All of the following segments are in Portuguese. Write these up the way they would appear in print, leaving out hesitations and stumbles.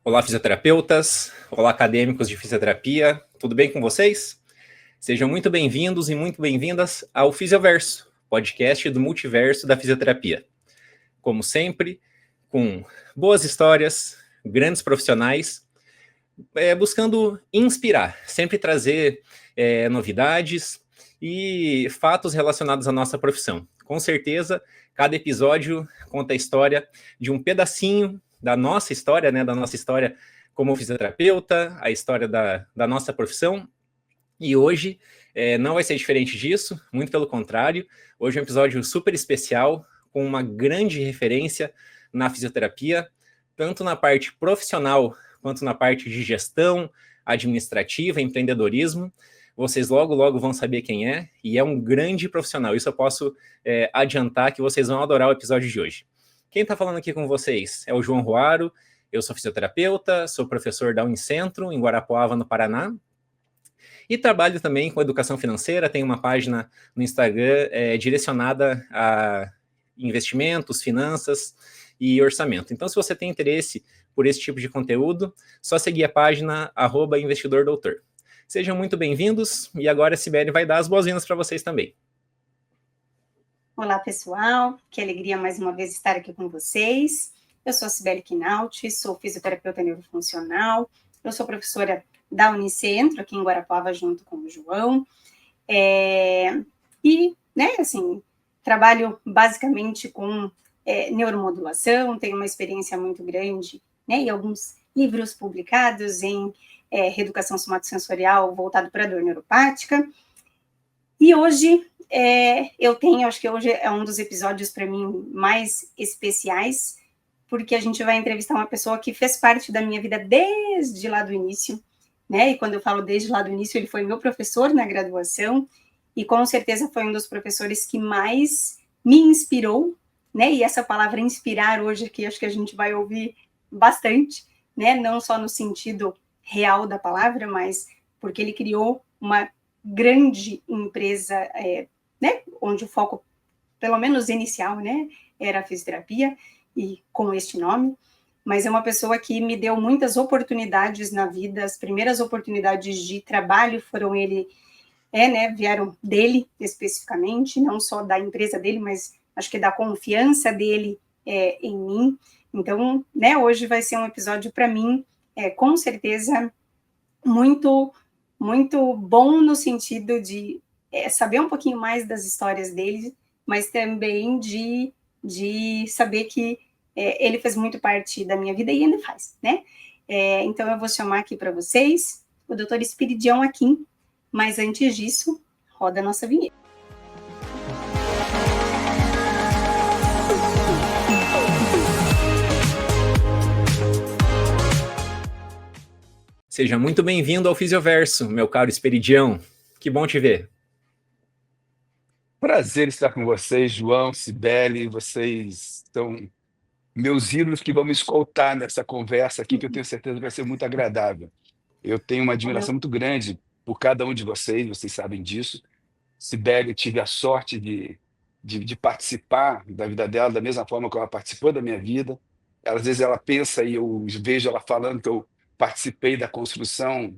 Olá, fisioterapeutas. Olá, acadêmicos de fisioterapia. Tudo bem com vocês? Sejam muito bem-vindos e muito bem-vindas ao Fisioverso, podcast do multiverso da fisioterapia. Como sempre, com boas histórias, grandes profissionais, buscando inspirar, sempre trazer novidades e fatos relacionados à nossa profissão. Com certeza, cada episódio conta a história de um pedacinho da nossa história, né, da nossa história como fisioterapeuta, a história da nossa profissão. E hoje não vai ser diferente disso, muito pelo contrário. Hoje é um episódio super especial, com uma grande referência na fisioterapia, tanto na parte profissional, quanto na parte de gestão, administrativa, empreendedorismo. Vocês logo vão saber quem é, e é um grande profissional. Isso eu posso adiantar que vocês vão adorar o episódio de hoje. Quem está falando aqui com vocês é o João Ruaro. Eu sou fisioterapeuta, sou professor da Unicentro, em Guarapuava, no Paraná, e trabalho também com educação financeira. Tenho uma página no Instagram direcionada a investimentos, finanças e orçamento. Então, se você tem interesse por esse tipo de conteúdo, só seguir a página @investidordoutor. Sejam muito bem-vindos, e agora a Sibeli vai dar as boas-vindas para vocês também. Olá, pessoal, que alegria mais uma vez estar aqui com vocês. Eu sou a Sibeli Quinalti, sou fisioterapeuta neurofuncional, eu sou professora da Unicentro, aqui em Guarapuava, junto com o João, trabalho basicamente com neuromodulação, tenho uma experiência muito grande, né, e alguns livros publicados em reeducação somatosensorial voltado para a dor neuropática. E hoje acho que hoje é um dos episódios para mim mais especiais, porque a gente vai entrevistar uma pessoa que fez parte da minha vida desde lá do início, né? E quando eu falo desde lá do início, ele foi meu professor na graduação, e com certeza foi um dos professores que mais me inspirou, né? E essa palavra inspirar hoje aqui, acho que a gente vai ouvir bastante, né? Não só no sentido real da palavra, mas porque ele criou uma grande empresa, né? Onde o foco, pelo menos inicial, né? Era a fisioterapia, e com este nome. Mas é uma pessoa que me deu muitas oportunidades na vida. As primeiras oportunidades de trabalho vieram dele especificamente, não só da empresa dele, mas acho que da confiança dele em mim. Então, né, hoje vai ser um episódio para mim, com certeza, muito, muito bom no sentido de saber um pouquinho mais das histórias dele, mas também de saber que ele fez muito parte da minha vida e ainda faz, né? Então, eu vou chamar aqui para vocês o Dr. Espiridião Aquim, mas antes disso, roda a nossa vinheta. Seja muito bem-vindo ao Fisioverso, meu caro Esperidião. Que bom te ver. Prazer estar com vocês, João, Sibeli. Vocês são meus ídolos que vão me escoltar nessa conversa aqui, que eu tenho certeza que vai ser muito agradável. Eu tenho uma admiração muito grande por cada um de vocês sabem disso. Sibeli, eu tive a sorte de participar da vida dela da mesma forma que ela participou da minha vida. Às vezes ela pensa e eu vejo ela falando que eu participei da construção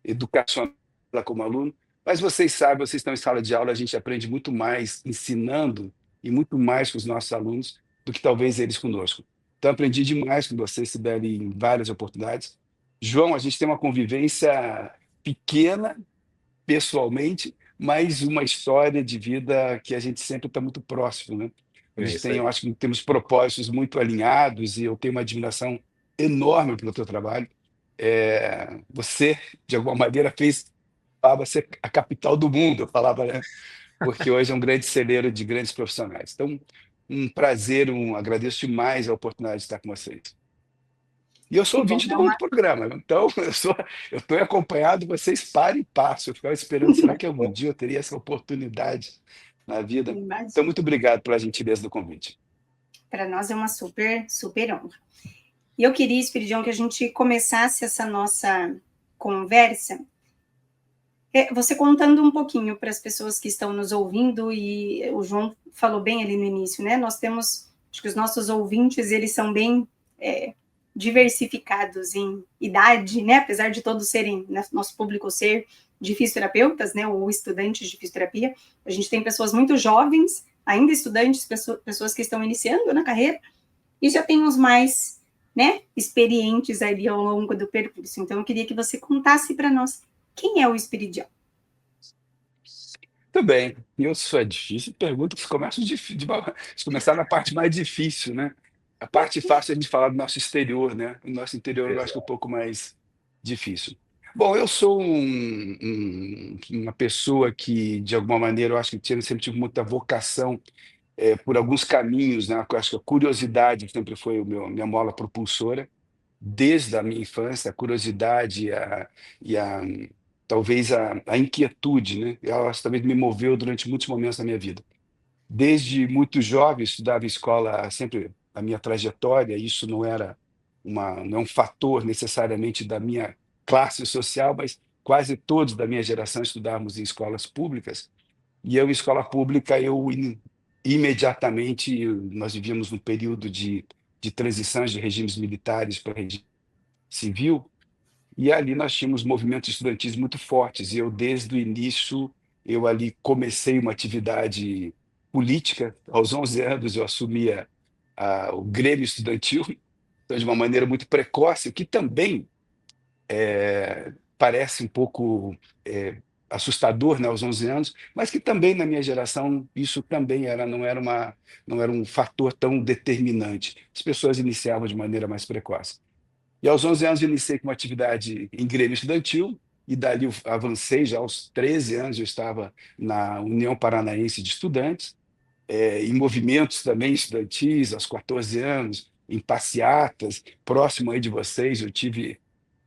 educacional dela como aluno, mas vocês sabem, vocês estão em sala de aula, a gente aprende muito mais ensinando e muito mais com os nossos alunos do que talvez eles conosco. Então, aprendi demais com você, Sibeli, em várias oportunidades. João, a gente tem uma convivência pequena, pessoalmente, mas uma história de vida que a gente sempre está muito próximo, né? A gente eu acho que temos propósitos muito alinhados e eu tenho uma admiração enorme pelo teu trabalho. Você, de alguma maneira, fez Aba ser a capital do mundo, eu falava, né? Porque hoje é um grande celeiro de grandes profissionais. Então, um prazer, agradeço demais a oportunidade de estar com vocês. E eu sou ouvinte do programa, então eu estou acompanhado, vocês parem e passam. Eu ficava esperando, será que algum dia eu teria essa oportunidade na vida? Então, muito obrigado pela gentileza do convite. Para nós é uma super, super honra. E eu queria, Espiridião, que a gente começasse essa nossa conversa você contando um pouquinho para as pessoas que estão nos ouvindo, e o João falou bem ali no início, né? Nós temos, acho que os nossos ouvintes, eles são bem diversificados em idade, né? Apesar de todos serem, né, nosso público ser de fisioterapeutas, né, ou estudantes de fisioterapia, a gente tem pessoas muito jovens, ainda estudantes, pessoas que estão iniciando na carreira, e já tem os mais, né, experientes ali ao longo do percurso. Então, eu queria que você contasse para nós quem é o Espiridião. Muito bem. Eu sou difícil, pergunta que começa de começar na parte mais difícil, né? A parte fácil é a gente falar do nosso exterior, né? O nosso interior eu acho que é um pouco mais difícil. Bom, eu sou uma pessoa que, de alguma maneira, eu acho que sempre tive muita vocação por alguns caminhos, né? Eu acho que a curiosidade sempre foi minha mola propulsora, desde a minha infância, a curiosidade e talvez a inquietude, né? Ela talvez me moveu durante muitos momentos da minha vida. Desde muito jovem, estudava em escola, sempre a minha trajetória, isso não é um fator necessariamente da minha classe social, mas quase todos da minha geração estudávamos em escolas públicas, e eu, em escola pública, imediatamente, nós vivíamos num período de transições de regimes militares para regime civil, e ali nós tínhamos movimentos estudantis muito fortes, e eu, desde o início, eu ali comecei uma atividade política. Aos 11 anos, eu assumia o Grêmio Estudantil, então, de uma maneira muito precoce, o que também parece um pouco assustador, né, aos 11 anos, mas que também, na minha geração, isso também não era um fator tão determinante. As pessoas iniciavam de maneira mais precoce. E aos 11 anos eu iniciei com uma atividade em Grêmio Estudantil, e dali eu avancei, já aos 13 anos eu estava na União Paranaense de Estudantes, em movimentos também estudantis, aos 14 anos, em passeatas, próximo aí de vocês, eu tive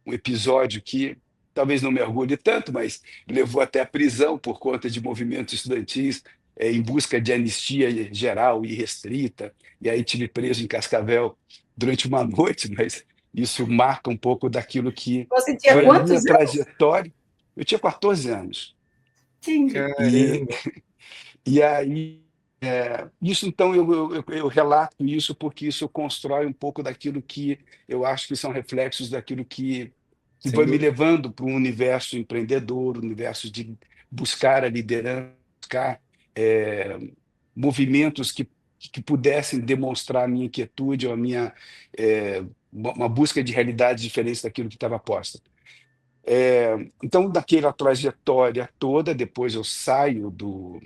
um episódio que talvez não me orgulhe tanto, mas levou até a prisão por conta de movimentos estudantis, em busca de anistia geral e restrita, e aí tive preso em Cascavel durante uma noite, mas isso marca um pouco daquilo que Você tinha foi a minha quantos anos? trajetória. Eu tinha 14 anos, Entendi. e, Caramba, e aí isso então eu relato isso porque isso constrói um pouco daquilo que eu acho que são reflexos daquilo que sem foi me dúvida. levando para um universo empreendedor, um universo de buscar a liderança, buscar eh, movimentos que pudessem demonstrar a minha inquietude ou uma busca de realidades diferentes daquilo que estava posta. Então, daquela trajetória toda, depois eu saio do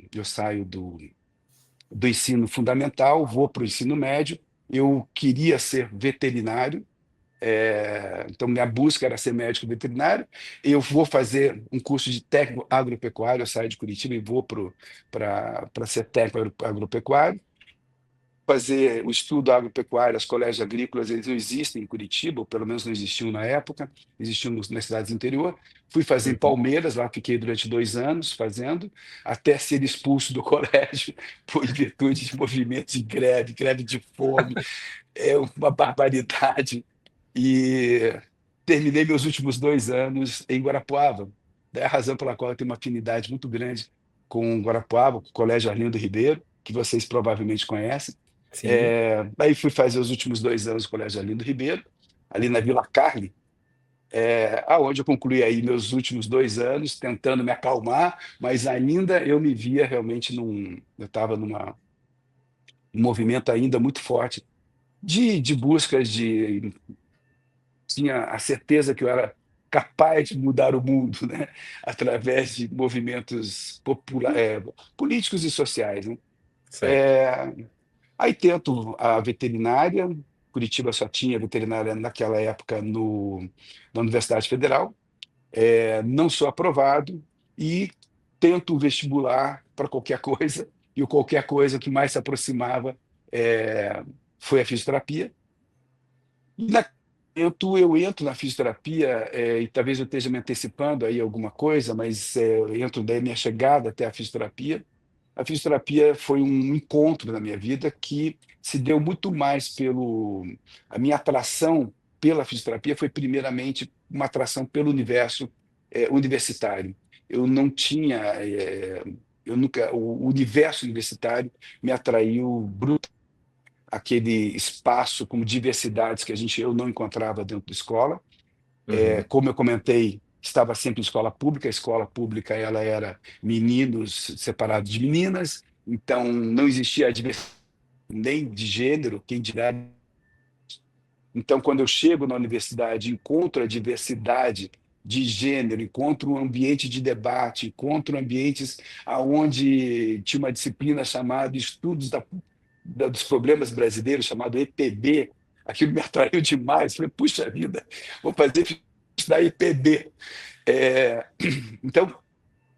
ensino fundamental, vou para o ensino médio. Eu queria ser veterinário, então minha busca era ser médico veterinário. Eu vou fazer um curso de técnico agropecuário, eu saio de Curitiba e vou para ser técnico agropecuário. Fazer o estudo agropecuário, os colégios agrícolas, eles não existem em Curitiba, ou pelo menos não existiam na época, existiam nas cidades do interior. Fui fazer em Uhum. Palmeiras, lá fiquei durante 2 anos fazendo, até ser expulso do colégio por virtude de movimentos de greve, greve de fome, é uma barbaridade. E terminei meus últimos 2 anos em Guarapuava. Daí a razão pela qual eu tenho uma afinidade muito grande com Guarapuava, com o Colégio Arlindo Ribeiro, que vocês provavelmente conhecem. Sim, Aí fui fazer os últimos 2 anos no Colégio Arlindo Ribeiro, ali na Vila Carli, aonde eu concluí aí meus últimos 2 anos, tentando me acalmar, mas ainda eu me via realmente eu estava num movimento ainda muito forte de buscas tinha a certeza que eu era capaz de mudar o mundo, né? Através de movimentos políticos e sociais, né? certo. Aí tento a veterinária. Curitiba só tinha veterinária naquela época na Universidade Federal. Não sou aprovado e tento um vestibular para qualquer coisa, e o qualquer coisa que mais se aproximava foi a fisioterapia. E eu entro na fisioterapia, e talvez eu esteja me antecipando aí alguma coisa, mas eu entro daí minha chegada até a fisioterapia. A fisioterapia foi um encontro na minha vida que se deu muito mais a minha atração pela fisioterapia foi primeiramente uma atração pelo universo universitário. Eu não tinha, eu nunca, o universo universitário me atraiu aquele espaço com diversidades que eu não encontrava dentro da escola. Como eu comentei, estava sempre em escola pública. A escola pública ela era meninos separados de meninas, então não existia a diversidade nem de gênero, quem dirá. Então, quando eu chego na universidade, encontro a diversidade de gênero, encontro um ambiente de debate, encontro ambientes onde tinha uma disciplina chamada Estudos dos Problemas Brasileiros, chamado EPB. Aquilo me atraiu demais. Falei, puxa vida, vou fazer isso da EPB. Então,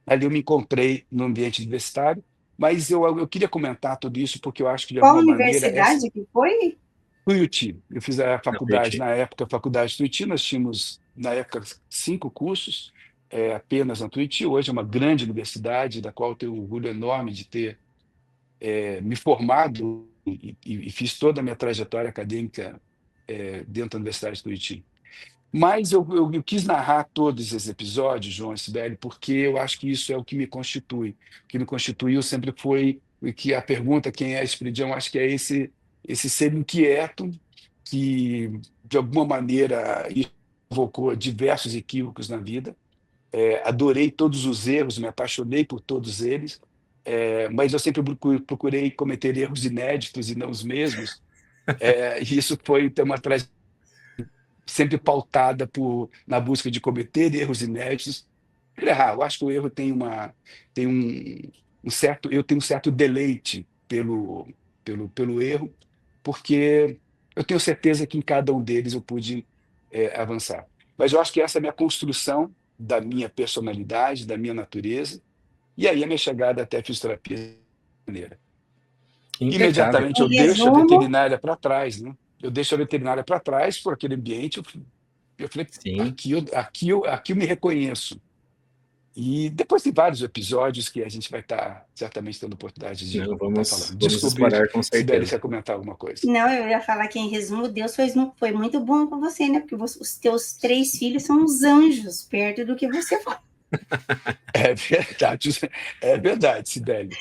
ali eu me encontrei no ambiente universitário, mas eu queria comentar tudo isso porque eu acho que, de Qual alguma maneira, universidade que foi? Tuiuti. Eu fiz a Não, faculdade, Tuiuti. na época, a faculdade Tuiuti. Nós tínhamos, na época, 5 cursos, apenas na Tuiuti. Hoje é uma grande universidade, da qual eu tenho um orgulho enorme de ter me formado e fiz toda a minha trajetória acadêmica dentro da Universidade Tuiuti. Mas eu quis narrar todos esses episódios, João e Sibeli, porque eu acho que isso é o que me constitui. O que me constituiu sempre foi que a pergunta, quem é Esperidião, acho que é esse ser inquieto que, de alguma maneira, isso provocou diversos equívocos na vida. Adorei todos os erros, me apaixonei por todos eles, mas eu sempre procurei cometer erros inéditos e não os mesmos. E isso foi ter uma trajetória sempre pautada na busca de cometer erros inéditos. Errar, eu acho que o erro tem um certo, eu tenho um certo deleite pelo erro, porque eu tenho certeza que em cada um deles eu pude avançar. Mas eu acho que essa é a minha construção da minha personalidade, da minha natureza, e aí a minha chegada até a fisioterapia maneira. Impecável. Imediatamente eu Em deixo a resumo, veterinária para trás, né? Eu deixo a veterinária para trás por aquele ambiente. Eu falei, Sim. aqui eu me reconheço. E depois tem vários episódios que a gente vai estar certamente tendo oportunidade de Não, estar vamos, falando. vamos Descobrir explorar com Sibeli certeza. quer comentar alguma coisa. não, eu ia falar que, em resumo, Deus foi muito bom com você, né? Porque os teus 3 filhos são uns anjos perto do que você foi. É verdade, Sibeli.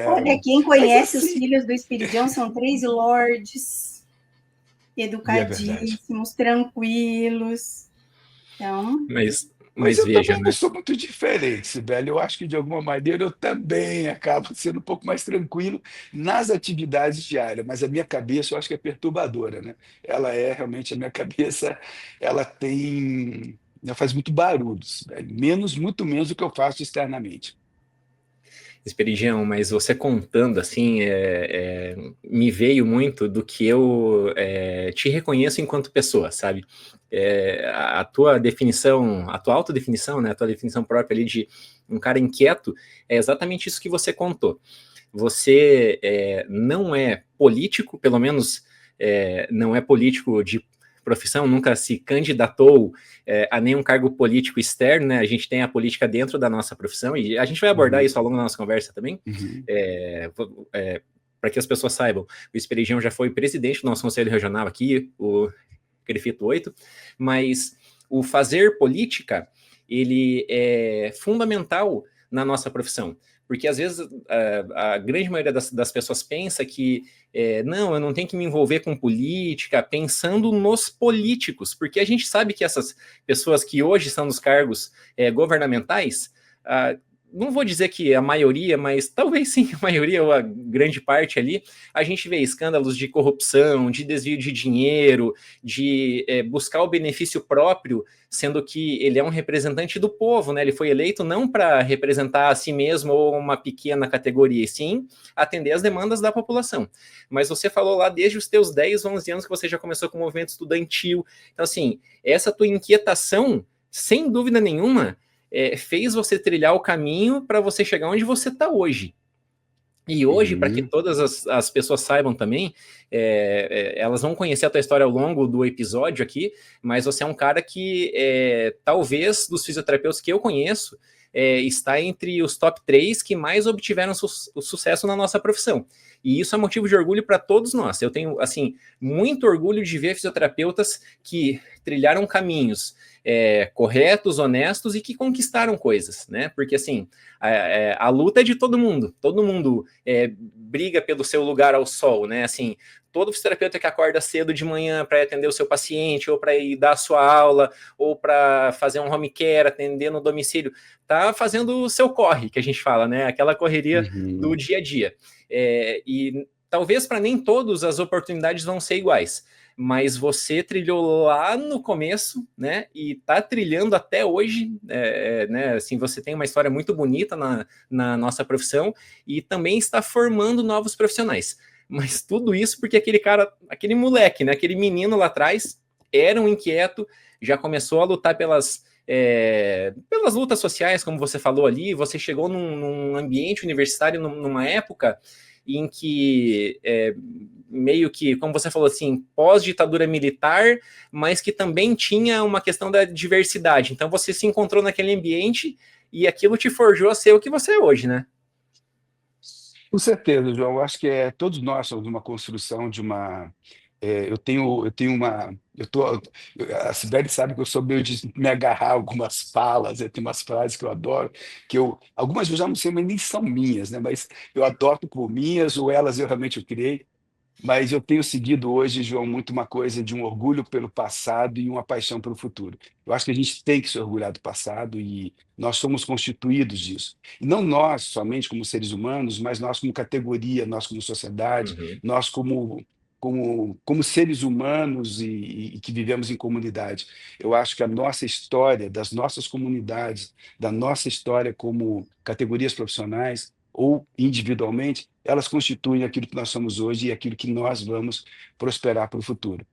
Olha, quem Mas conhece os assim, filhos do Espiridião são 3 lords, e é verdade. educadíssimos, tranquilos. Então, Mas Mas eu veja, também não né? sou muito diferente, Sibeli. Eu acho que, de alguma maneira, eu também acabo sendo um pouco mais tranquilo nas atividades diárias, mas a minha cabeça, eu acho que é perturbadora, né? Ela é realmente, a minha cabeça, ela faz muito barulho, Sibeli. Muito menos do que eu faço externamente. Esperidião, mas você contando assim, me veio muito do que eu te reconheço enquanto pessoa, sabe? A tua definição, a tua autodefinição, né, a tua definição própria ali de um cara inquieto, é exatamente isso que você contou. Você não é político, pelo menos não é político de profissão, nunca se candidatou a nenhum cargo político externo, né? A gente tem a política dentro da nossa profissão e a gente vai abordar Uhum, isso ao longo da nossa conversa também. uhum. Para que as pessoas saibam, o Esperidião já foi presidente do nosso conselho regional aqui, o Grifito 8, mas o fazer política, ele é fundamental na nossa profissão. Porque às vezes a grande maioria das pessoas pensa que não, eu não tenho que me envolver com política, pensando nos políticos, porque a gente sabe que essas pessoas que hoje estão nos cargos governamentais, não vou dizer que a maioria, mas talvez sim a maioria ou a grande parte ali, a gente vê escândalos de corrupção, de desvio de dinheiro, de buscar o benefício próprio, sendo que ele é um representante do povo, né? Ele foi eleito não para representar a si mesmo ou uma pequena categoria, e sim atender as demandas da população. Mas você falou lá desde os teus 10, 11 anos que você já começou com o movimento estudantil. Então, assim, essa tua inquietação, sem dúvida nenhuma, fez você trilhar o caminho para você chegar onde você está hoje. E hoje, para que Uhum. todas as pessoas saibam também, elas vão conhecer a tua história ao longo do episódio aqui, mas você é um cara que, talvez, dos fisioterapeutas que eu conheço, está entre os top 3 que mais obtiveram sucesso na nossa profissão. E isso é motivo de orgulho para todos nós. Eu tenho, assim, muito orgulho de ver fisioterapeutas que trilharam caminhos corretos, honestos e que conquistaram coisas, né? Porque, assim, a luta é de todo mundo briga pelo seu lugar ao sol, né? Assim, todo fisioterapeuta que acorda cedo de manhã para atender o seu paciente, ou para ir dar a sua aula, ou para fazer um home care, atender no domicílio, tá fazendo o seu corre, que a gente fala, né? Aquela correria do dia a dia. E talvez para nem todos as oportunidades vão ser iguais, mas você trilhou lá no começo, né? E tá trilhando até hoje, né? Assim, você tem uma história muito bonita na nossa profissão e também está formando novos profissionais. Mas tudo isso porque aquele cara, aquele moleque, né? Aquele menino lá atrás era um inquieto, já começou a lutar pelas lutas sociais, como você falou ali. Você chegou num ambiente universitário, numa época em que meio que, como você falou assim, pós-ditadura militar, mas que também tinha uma questão da diversidade. Então você se encontrou naquele ambiente e aquilo te forjou a ser o que você é hoje, né? Com certeza, João. Eu acho que todos nós somos uma construção de uma. Eu tenho uma. A Sibeli sabe que eu sou meio de me agarrar a algumas falas, tem umas frases que eu adoro, algumas eu já não sei, mas nem são minhas, né? Mas eu adoto como minhas, ou elas eu realmente criei. Mas eu tenho seguido hoje, João, muito uma coisa de um orgulho pelo passado e uma paixão pelo futuro. Eu acho que a gente tem que se orgulhar do passado e nós somos constituídos disso. E não nós somente como seres humanos, mas nós como categoria, nós como sociedade, Uhum. nós como seres humanos e que vivemos em comunidade. Eu acho que a nossa história, das nossas comunidades, da nossa história como categorias profissionais ou individualmente, elas constituem aquilo que nós somos hoje e aquilo que nós vamos prosperar para o futuro.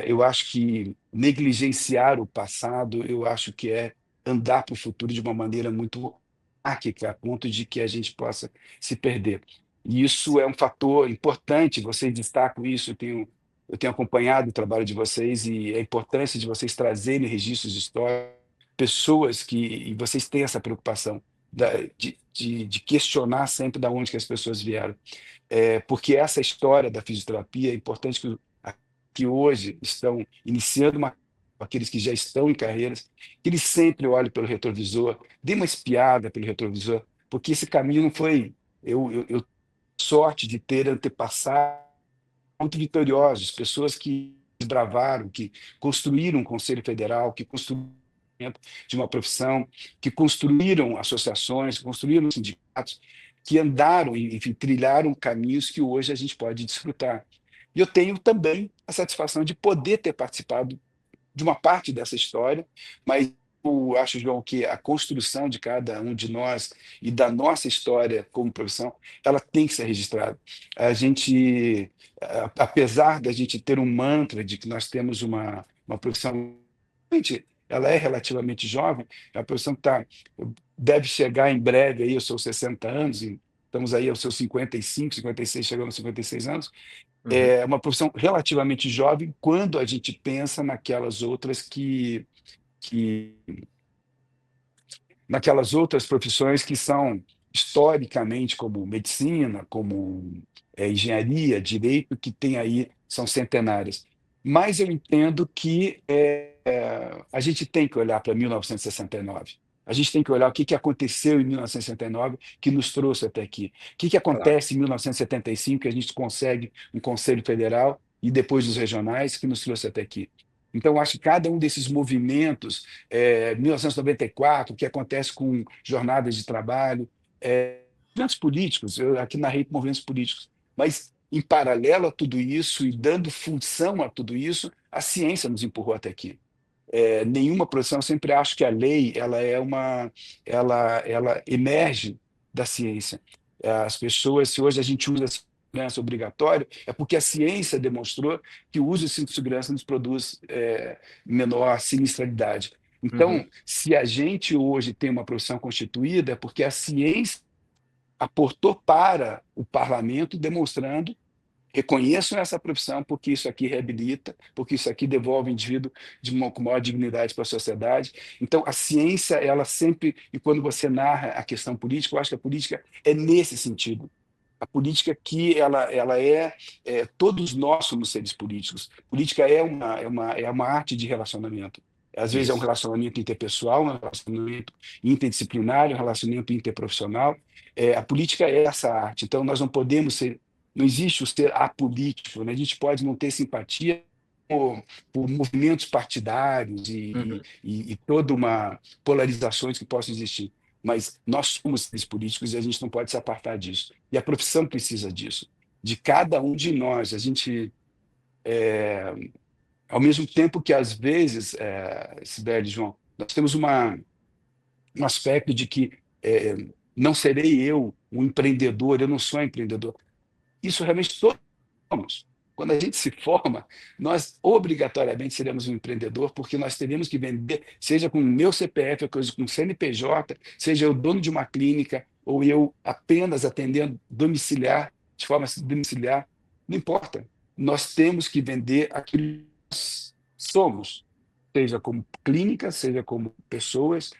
Eu acho que negligenciar o passado, eu acho que é andar para o futuro de uma maneira muito anárquica, a ponto de que a gente possa se perder. E isso é um fator importante, vocês destacam isso, eu tenho acompanhado o trabalho de vocês e a importância de vocês trazerem registros históricos, pessoas e vocês têm essa preocupação de questionar sempre da onde que as pessoas vieram. Porque essa história da fisioterapia é importante que hoje estão iniciando aqueles que já estão em carreiras, que eles sempre olhem pelo retrovisor, dê uma espiada pelo retrovisor, porque esse caminho não foi. Eu sorte de ter antepassados muito vitoriosos, pessoas que desbravaram, que construíram um Conselho Federal, que construíram de uma profissão, que construíram associações, construíram sindicatos, que andaram, enfim, trilharam caminhos que hoje a gente pode desfrutar. E eu tenho também a satisfação de poder ter participado de uma parte dessa história, mas eu acho, João, que a construção de cada um de nós e da nossa história como profissão, ela tem que ser registrada. A gente, apesar da gente ter um mantra de que nós temos uma profissão, gente, ela é relativamente jovem, é uma profissão que deve chegar em breve aí aos seus 60 anos, e estamos aí aos seus 55, 56, chegando aos 56 anos, Uhum. é uma profissão relativamente jovem quando a gente pensa que naquelas outras profissões que são historicamente como medicina, como engenharia, direito, que tem aí, são centenárias. Mas eu entendo que a gente tem que olhar para 1969. A gente tem que olhar o que aconteceu em 1969 que nos trouxe até aqui. O que Claro. acontece em 1975 que a gente consegue um Conselho Federal e depois os regionais que nos trouxe até aqui. Então, acho que cada um desses movimentos, 1994, o que acontece com jornadas de trabalho, movimentos políticos, eu aqui narrei movimentos políticos, mas em paralelo a tudo isso e dando função a tudo isso, a ciência nos empurrou até aqui. Nenhuma profissão, eu sempre acho que a lei ela emerge da ciência. As pessoas, se hoje a gente usa a segurança obrigatório, é porque a ciência demonstrou que o uso de cinto de segurança nos produz menor sinistralidade. Uhum. Então, se a gente hoje tem uma profissão constituída, é porque a ciência aportou para o parlamento, demonstrando reconheçam essa profissão porque isso aqui reabilita, porque isso aqui devolve o indivíduo com maior dignidade para a sociedade. Então, a ciência, ela sempre, e quando você narra a questão política, eu acho que a política é nesse sentido. A política que todos nós somos seres políticos. Política é uma arte de relacionamento. Às vezes é um Isso. relacionamento interpessoal, um relacionamento interdisciplinar, um relacionamento interprofissional. A política é essa arte. Então, nós não podemos ser não existe o ser apolítico, né? A gente pode não ter simpatia por movimentos partidários Uhum. e toda uma polarizações que possam existir. Mas nós somos seres políticos e a gente não pode se apartar disso. E a profissão precisa disso, de cada um de nós. A gente, ao mesmo tempo que às vezes, Sibeli, João, nós temos um aspecto de que não serei eu um empreendedor, eu não sou empreendedor. Isso realmente todos somos. Quando a gente se forma, nós obrigatoriamente seremos um empreendedor, porque nós teremos que vender, seja com o meu CPF, ou coisa com CNPJ, seja eu dono de uma clínica, ou eu apenas atendendo domiciliar, de forma domiciliar, não importa. Nós temos que vender aquilo que nós somos, seja como clínica, seja como pessoas.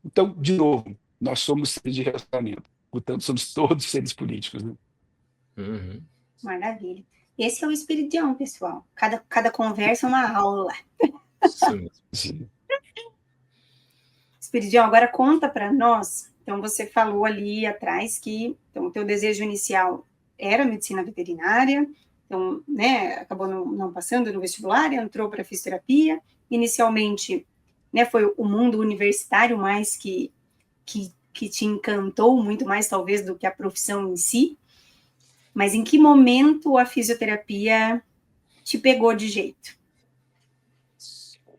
Então, de novo, nós somos seres de relacionamento, portanto, somos todos seres políticos, né? Uhum. Maravilha. Esse é o Espiridião, pessoal. Cada conversa é uma aula. Isso mesmo. Sim. Espiridião, agora conta para nós. Então, você falou ali atrás que então, o teu desejo inicial era medicina veterinária, então, né, acabou não passando no vestibular, entrou para fisioterapia. Inicialmente, né, foi o mundo universitário mais que te encantou muito mais, talvez, do que a profissão em si. Mas em que momento a fisioterapia te pegou de jeito?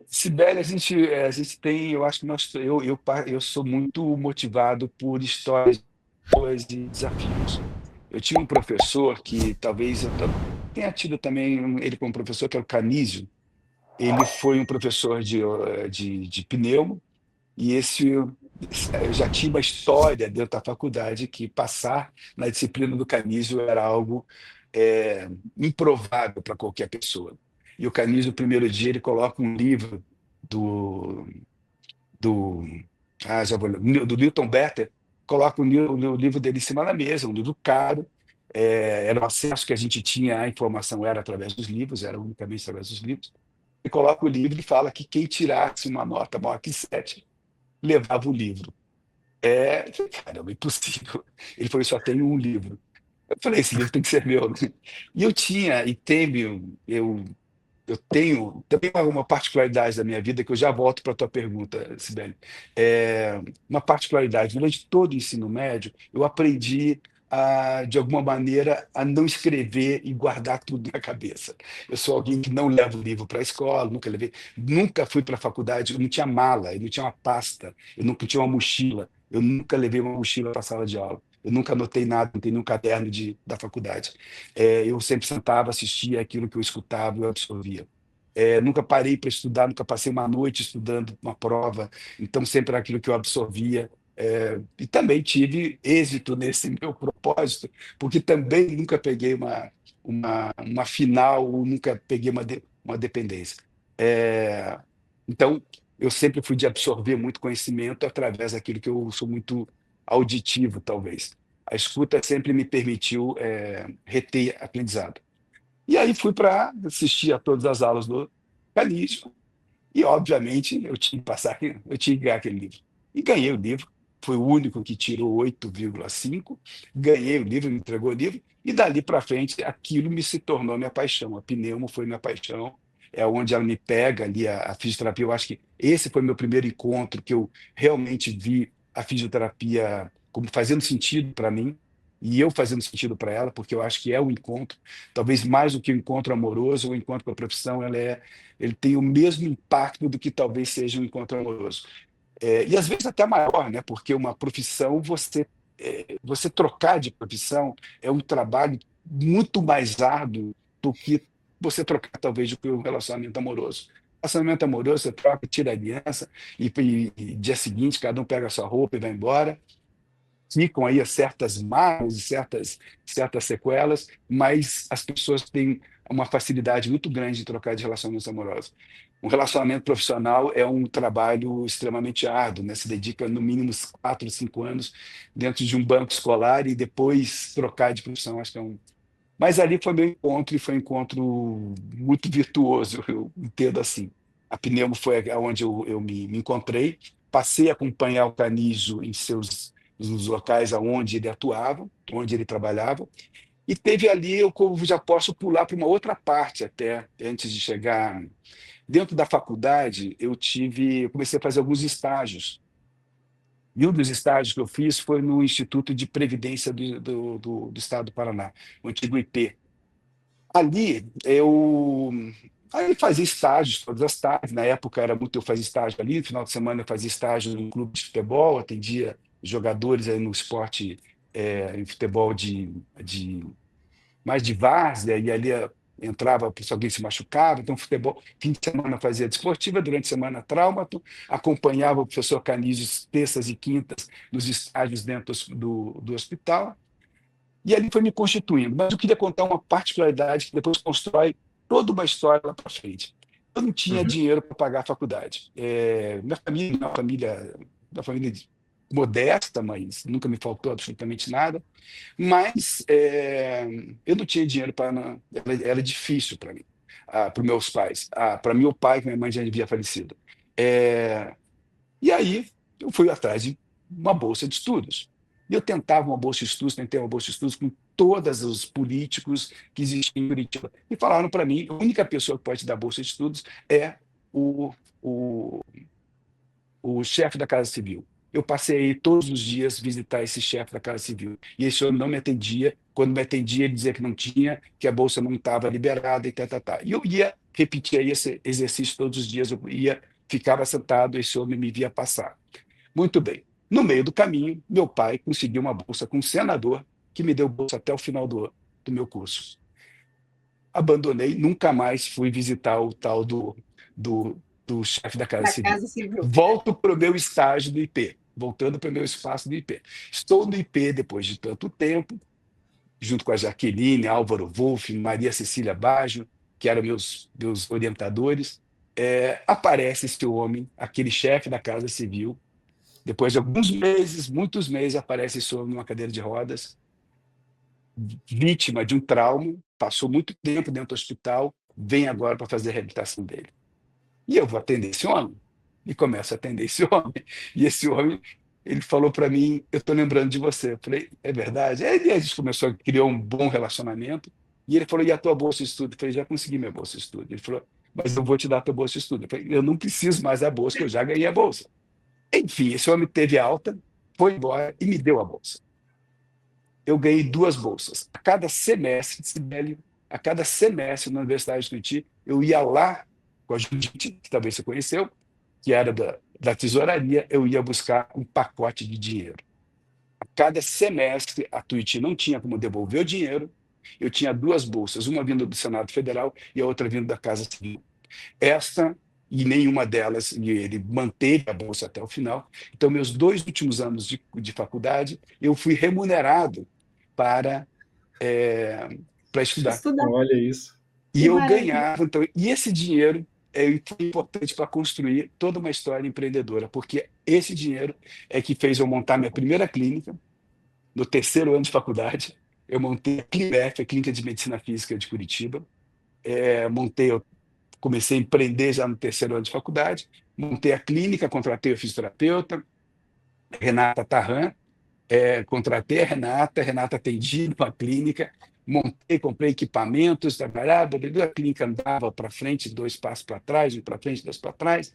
Sibeli, a gente tem, eu acho que eu sou muito motivado por histórias boas e desafios. Eu tinha um professor que talvez eu tenha tido também ele como professor, que era o Canísio. Ele foi um professor de pneumo, e eu já tinha uma história dentro da faculdade que passar na disciplina do Canísio era algo improvável para qualquer pessoa. E o Canísio, no primeiro dia, ele coloca um livro do, do, já vou, do Newton Better, coloca o livro dele em cima da mesa, um livro caro. Era o acesso que a gente tinha à informação, era através dos livros, era unicamente através dos livros. E coloca o livro e fala que quem tirasse uma nota maior que 7 levava o livro. Caramba, impossível. Ele falou, só tenho um livro. Eu falei, esse livro tem que ser meu, né? E eu tinha, e tenho, eu tenho também uma particularidade da minha vida, que eu já volto para a tua pergunta, Sibeli. Uma particularidade, durante todo o ensino médio, eu aprendi, de alguma maneira, a não escrever e guardar tudo na cabeça. Eu sou alguém que não leva o livro para a escola, nunca fui para a faculdade, eu não tinha mala, eu não tinha uma pasta, eu nunca tinha uma mochila, eu nunca levei uma mochila para a sala de aula. Eu nunca anotei nada, não tenho nenhum caderno da faculdade. Eu sempre sentava, assistia aquilo que eu escutava, eu absorvia. Nunca parei para estudar, nunca passei uma noite estudando uma prova, então sempre era aquilo que eu absorvia. E também tive êxito nesse meu propósito, porque também nunca peguei uma final, ou nunca peguei uma dependência. Então, eu sempre fui de absorver muito conhecimento através daquilo que eu sou muito auditivo, talvez. A escuta sempre me permitiu reter aprendizado. E aí fui para assistir a todas as aulas do Calixto, e, obviamente, eu tinha que passar, eu tinha que ganhar aquele livro. E ganhei o livro, fui o único que tirou 8,5, ganhei o livro, me entregou o livro, e dali para frente aquilo me se tornou minha paixão. A pneumo foi minha paixão, é onde ela me pega ali, a fisioterapia. Eu acho que esse foi meu primeiro encontro, que eu realmente vi a fisioterapia como fazendo sentido para mim, e eu fazendo sentido para ela, porque eu acho que é o encontro, talvez mais do que o encontro amoroso, o encontro com a profissão, ele tem o mesmo impacto do que talvez seja um encontro amoroso. E às vezes até maior, né? Porque uma profissão, você trocar de profissão é um trabalho muito mais árduo do que você trocar talvez de um relacionamento amoroso. Relacionamento amoroso, você troca, tira a aliança, e dia seguinte cada um pega a sua roupa e vai embora. Ficam aí certas marcas e certas sequelas, mas as pessoas têm uma facilidade muito grande de trocar de relacionamentos amorosos. Um relacionamento profissional é um trabalho extremamente árduo, né? Se dedica no mínimo uns 4, 5 anos dentro de um banco escolar, e depois trocar de profissão, acho que é um. Mas ali foi meu encontro, e foi um encontro muito virtuoso, eu entendo assim. A Pneumo foi onde eu me encontrei, passei a acompanhar o Canijo nos locais onde ele atuava, onde ele trabalhava, E teve ali, eu já posso pular para uma outra parte até, antes de chegar. Dentro da faculdade, eu comecei a fazer alguns estágios. E um dos estágios que eu fiz foi no Instituto de Previdência do Estado do Paraná, o antigo IP. Ali aí fazia estágios todas as tardes. Na época era muito, eu fazia estágio ali, no final de semana eu fazia estágio no clube de futebol, atendia jogadores aí no esporte, em futebol mais de várzea, e ali entrava se alguém se machucava, então futebol, fim de semana fazia desportiva, durante a semana traumato, acompanhava o professor Canizes terças e quintas nos estágios dentro do hospital, e ali foi me constituindo. Mas eu queria contar uma particularidade que depois constrói toda uma história lá para frente. Eu não tinha Uhum. dinheiro para pagar a faculdade. Uma família modesta, mas nunca me faltou absolutamente nada. Mas eu não tinha dinheiro para. Era difícil para mim, para os meus pais. Para meu pai, que minha mãe já havia falecido. É, e aí eu fui atrás de uma bolsa de estudos. E eu tentava uma bolsa de estudos, tentei uma bolsa de estudos com todos os políticos que existiam em Curitiba. E falaram para mim, a única pessoa que pode dar bolsa de estudos é o, o, o chefe da Casa Civil. Eu passei todos os dias visitar esse chefe da Casa Civil. E esse homem não me atendia. Quando me atendia, ele dizia que não tinha, que a bolsa não estava liberada e tal. E eu ia repetir aí esse exercício todos os dias. Eu ia, ficava sentado, esse homem me via passar. Muito bem. No meio do caminho, meu pai conseguiu uma bolsa com um senador que me deu bolsa até o final do meu curso. Abandonei, nunca mais fui visitar o tal do, do chefe da Casa Da Civil. Casa Civil. Volto para o meu estágio do IP, voltando para o meu espaço do IP. Estou no IP depois de tanto tempo, junto com a Jaqueline, Álvaro Wolff, Maria Cecília Baggio, que eram meus orientadores. Aparece esse homem, aquele chefe da Casa Civil. Depois de alguns meses, muitos meses, aparece esse homem numa cadeira de rodas, vítima de um trauma, passou muito tempo dentro do hospital, vem agora para fazer a reabilitação dele. E eu vou atender esse homem. E começo a atender esse homem. E esse homem, ele falou para mim, eu estou lembrando de você. Eu falei, é verdade? Aí a gente criou um bom relacionamento. E ele falou, e a tua bolsa de estudo? Eu falei, já consegui minha bolsa de estudo. Ele falou, mas eu vou te dar a tua bolsa de estudo. Eu falei, eu não preciso mais da bolsa, que eu já ganhei a bolsa. Enfim, esse homem teve alta, foi embora e me deu a bolsa. Eu ganhei 2 bolsas. A cada semestre, Sibeli, a cada semestre na Universidade de Tuiuti, eu ia lá com a Judite, que talvez você conheceu, que era da tesouraria, eu ia buscar um pacote de dinheiro. A cada semestre, a Tuiuti não tinha como devolver o dinheiro, eu tinha 2 bolsas, uma vindo do Senado Federal e a outra vindo da Casa Civil. Esta e nenhuma delas, e ele manteve a bolsa até o final. Então, meus 2 últimos anos de faculdade, eu fui remunerado para, para estudar. Estudar. Olha isso. E Que eu maravilha. ganhava, então, e esse dinheiro foi importante para construir toda uma história empreendedora, porque esse dinheiro é que fez eu montar minha primeira clínica, no 3º ano de faculdade. Eu montei a Clinef, a Clínica de Medicina Física de Curitiba. Eu comecei a empreender já no 3º ano de faculdade, montei a clínica, contratei o fisioterapeuta, Renata Tarran, contratei a Renata atendia uma clínica, montei, comprei equipamentos, trabalhava, a clínica andava para frente, 2 passos para trás, 1 para frente, 2 para trás,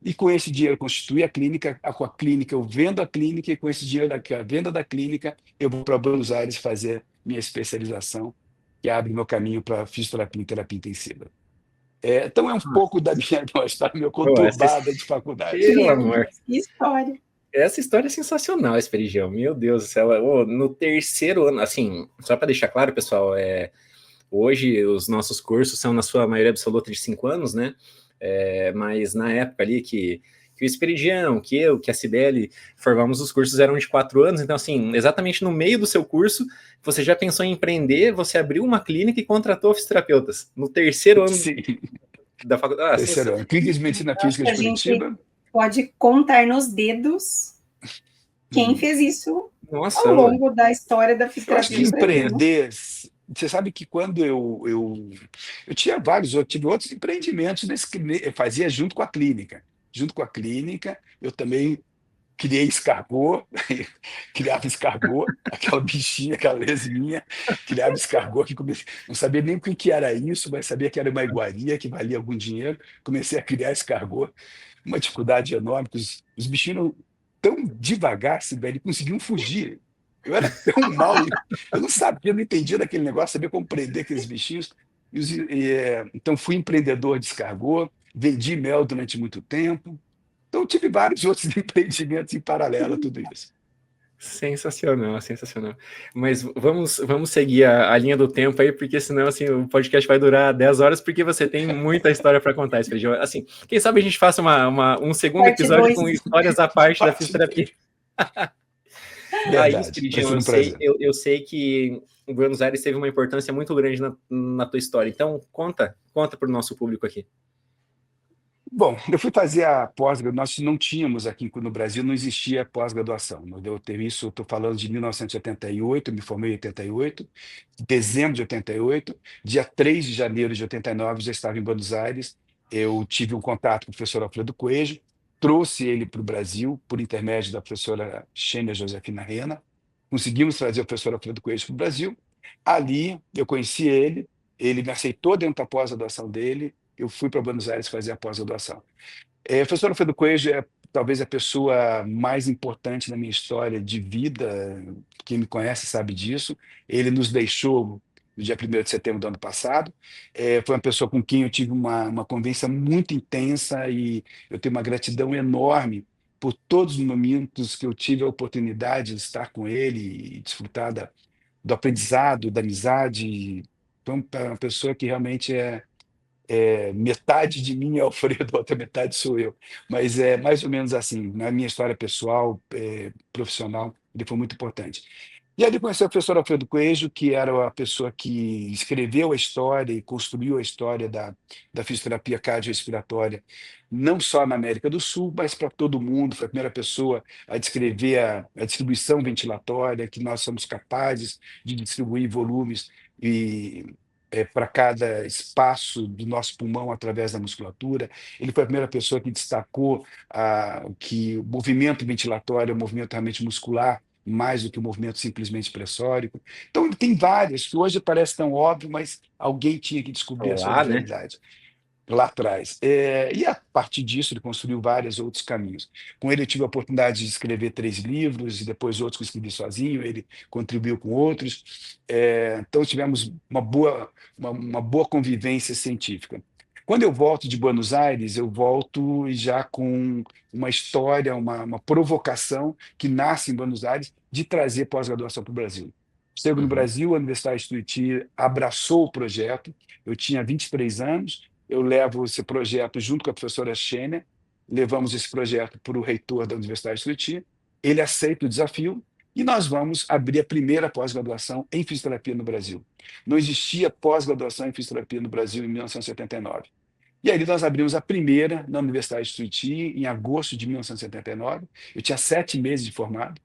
e com esse dinheiro constituí a clínica, com a clínica eu vendo a clínica, e com esse dinheiro a venda da clínica, eu vou para Buenos Aires fazer minha especialização, que abre meu caminho para fisioterapia e terapia intensiva. Então é um pouco da minha história meio Pô, conturbada de faculdade. Pelo Meu amor. Deus, que história. Essa história é sensacional, Esperidião. Meu Deus do céu. No 3º ano, assim, só para deixar claro, pessoal, hoje os nossos cursos são, na sua maioria absoluta, de 5 anos, né? Mas na época ali que o Esperidião, que eu, que a Cibele formamos os cursos eram de 4 anos, então assim, exatamente no meio do seu curso, você já pensou em empreender, você abriu uma clínica e contratou fisioterapeutas. No 3º ano Sim, da faculdade. 3º ano. Clínica de Medicina Física A de gente Curitiba. pode contar nos dedos quem fez isso Nossa, ao longo da história da Eu acho fisioterapia que no Brasil, né? empreender, você sabe que quando eu tinha tive outros empreendimentos eu fazia junto com a clínica. Junto com a clínica, eu também criei escargot, criava escargot, aquela bichinha, aquela lesminha, criava escargot, não sabia nem o que que era isso, mas sabia que era uma iguaria, que valia algum dinheiro. Comecei a criar escargot, uma dificuldade enorme, porque os bichinhos tão devagar, Sibeli, conseguiam fugir. Eu era tão mal, eu não sabia, eu não entendia daquele negócio, sabia como prender aqueles bichinhos. Então, fui empreendedor de escargot, vendi mel durante muito tempo. Então, tive vários outros empreendimentos em paralelo a tudo isso. Sensacional, sensacional. Mas vamos seguir a linha do tempo aí, porque senão assim, o podcast vai durar 10 horas, porque você tem muita história para contar, Esperidião. Assim, quem sabe a gente faça um segundo Parte episódio 2. com histórias à parte da Parte fisioterapia. Aí, Verdade, vai Esperidião, ser um prazer. eu sei que o Buenos Aires teve uma importância muito grande na tua história. Então, conta para o nosso público aqui. Bom, eu fui fazer a pós-graduação, nós não tínhamos aqui no Brasil, não existia pós-graduação. Eu teve isso, estou falando de 1988, me formei em 88, dezembro de 88, dia 3 de janeiro de 89, já estava em Buenos Aires, eu tive um contato com o professor Alfredo Coelho, trouxe ele para o Brasil, por intermédio da professora Xênia Josefina Rena, conseguimos trazer o professor Alfredo Coelho para o Brasil, ali eu conheci ele me aceitou dentro da pós-graduação dele, eu fui para Buenos Aires fazer a pós-graduação. O professor Alfredo Coelho é talvez a pessoa mais importante na minha história de vida, quem me conhece sabe disso. Ele nos deixou no dia 1º de setembro do ano passado. Foi uma pessoa com quem eu tive uma convivência muito intensa e eu tenho uma gratidão enorme por todos os momentos que eu tive a oportunidade de estar com ele e desfrutar do aprendizado, da amizade. Foi uma pessoa que realmente metade de mim é Alfredo, a outra metade sou eu. Mas é mais ou menos assim, na minha história pessoal, profissional, ele foi muito importante. E aí ele conheceu o professor Alfredo Coelho, que era a pessoa que escreveu a história e construiu a história da fisioterapia cardiorrespiratória, não só na América do Sul, mas para todo mundo. Foi a primeira pessoa a descrever a distribuição ventilatória, que nós somos capazes de distribuir volumes para cada espaço do nosso pulmão através da musculatura. Ele foi a primeira pessoa que destacou que o movimento ventilatório é um movimento realmente muscular, mais do que o movimento simplesmente pressórico. Então, ele tem várias, que hoje parece tão óbvio, mas alguém tinha que descobrir a sua Olá, né? realidade lá atrás. E a partir disso, ele construiu vários outros caminhos. Com ele, eu tive a oportunidade de escrever 3 livros, e depois outros que eu escrevi sozinho, ele contribuiu com outros. Então, tivemos uma boa convivência científica. Quando eu volto de Buenos Aires, eu volto já com uma história, uma provocação que nasce em Buenos Aires de trazer pós-graduação para o Brasil. Chego no Brasil, a Universidade de Tuiuti abraçou o projeto, eu tinha 23 anos, eu levo esse projeto junto com a professora Xênia, levamos esse projeto para o reitor da Universidade de Tuiuti, ele aceita o desafio e nós vamos abrir a primeira pós-graduação em fisioterapia no Brasil. Não existia pós-graduação em fisioterapia no Brasil em 1979. E aí nós abrimos a primeira na Universidade de Tuiuti em agosto de 1979. Eu tinha 7 meses de formado.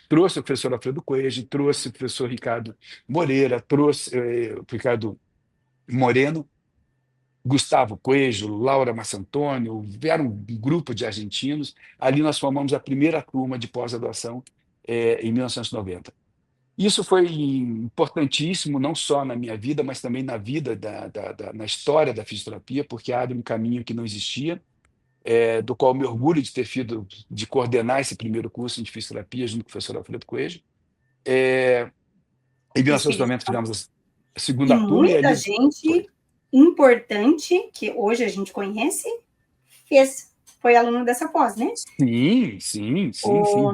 Trouxe o professor Alfredo Coelho, trouxe o professor Ricardo Moreira, trouxe o Ricardo Moreno, Gustavo Coelho, Laura Massantônio, vieram um grupo de argentinos. Ali nós formamos a primeira turma de pós-graduação em 1990. Isso foi importantíssimo, não só na minha vida, mas também na vida, na história da fisioterapia, porque abre um caminho que não existia, do qual me orgulho de coordenar esse primeiro curso de fisioterapia junto com o professor Alfredo Coelho. Em 1990 fizemos a E segunda turma. muita gente importante, que hoje a gente conhece, foi aluno dessa pós, né? Sim,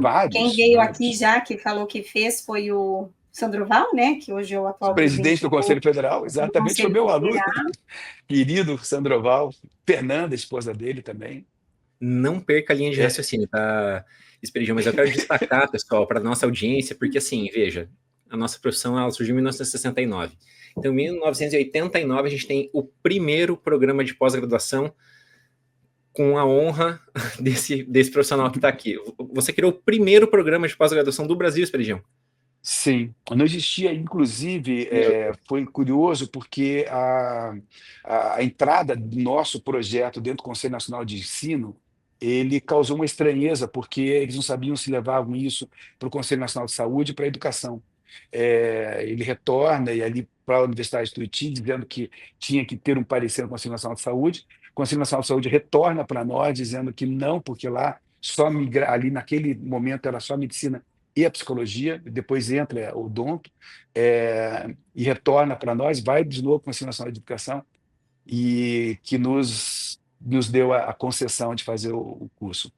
vários. Quem veio aqui já, que falou que fez, foi o Sandroval, né? Que hoje é o atual presidente do Conselho Federal, exatamente, foi meu aluno, querido Sandroval, Fernanda, a esposa dele também. Não perca a linha de raciocínio, tá, Esperidião? Mas eu quero destacar, pessoal, para a nossa audiência, porque assim, veja, a nossa profissão ela surgiu em 1969. Então, em 1989, a gente tem o primeiro programa de pós-graduação com a honra desse profissional que está aqui. Você criou o primeiro programa de pós-graduação do Brasil, Esperidião? Sim, não existia, inclusive, foi curioso porque a entrada do nosso projeto dentro do Conselho Nacional de Ensino ele causou uma estranheza, porque eles não sabiam se levavam isso para o Conselho Nacional de Saúde e para a Educação. Ele retorna e ali para a Universidade de Tuiuti, dizendo que tinha que ter um parecer no Conselho Nacional de Saúde. O Conselho Nacional de Saúde retorna para nós, dizendo que não, porque lá ali naquele momento era só a medicina e a psicologia, depois entra o odonto, e retorna para nós, vai de novo para o Conselho Nacional de Educação, e que nos deu a concessão de fazer o curso.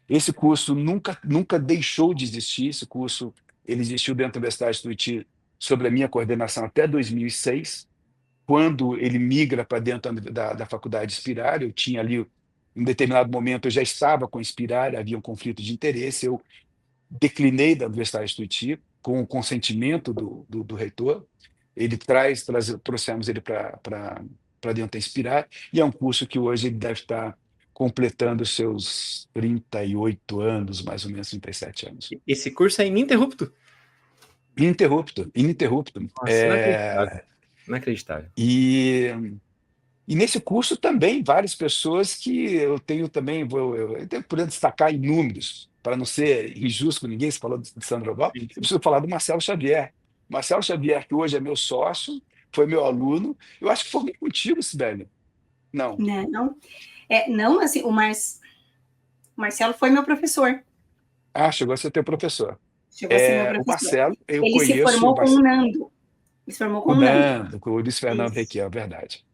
Esse curso nunca deixou de existir. Esse curso ele existiu dentro da Universidade de Tuiuti sob a minha coordenação até 2006, quando ele migra para dentro da Faculdade Inspirar. Eu tinha ali, em determinado momento, eu já estava com Inspirar, havia um conflito de interesse, eu declinei da Universidade de Tuiuti com o consentimento do reitor. Trouxemos ele para dentro da Inspirar, e é um curso que hoje ele deve estar completando os seus 38 anos, mais ou menos 37 anos. Esse curso é ininterrupto? Ininterrupto. Nossa, inacreditável. Inacreditável. E nesse curso também várias pessoas que eu tenho também, eu tenho por destacar inúmeros, para não ser injusto com ninguém. Você falou de Sandro Val, eu preciso falar do Marcelo Xavier. Marcelo Xavier, que hoje é meu sócio, foi meu aluno. Eu acho que formei contigo, Sibeli. Não. Não, assim, o Marcelo foi meu professor. Chegou a ser teu professor. Chegou a ser meu professor. O Marcelo, eu Ele conheço... se formou com o Nando. Ele se formou com o Nando. Com o Luiz Fernando Requião, é verdade.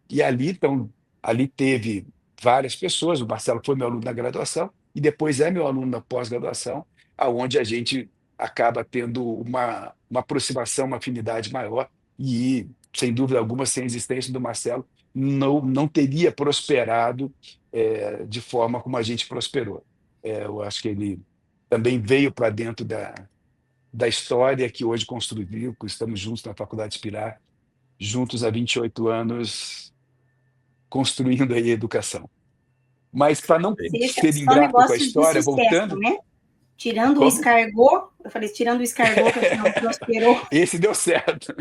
E ali teve várias pessoas. O Marcelo foi meu aluno na graduação e depois é meu aluno na pós-graduação, aonde a gente acaba tendo uma aproximação, uma afinidade maior, e, sem dúvida alguma, sem a existência do Marcelo, não teria prosperado de forma como a gente prosperou. Eu acho que ele também veio para dentro da história que hoje construiu, que estamos juntos na Faculdade Inspirar, juntos há 28 anos, construindo aí a educação. Mas, para não ser ingrato com a história, voltando... Né? Tirando o escargot, eu falei, tirando o escargot, que não prosperou. Esse deu certo.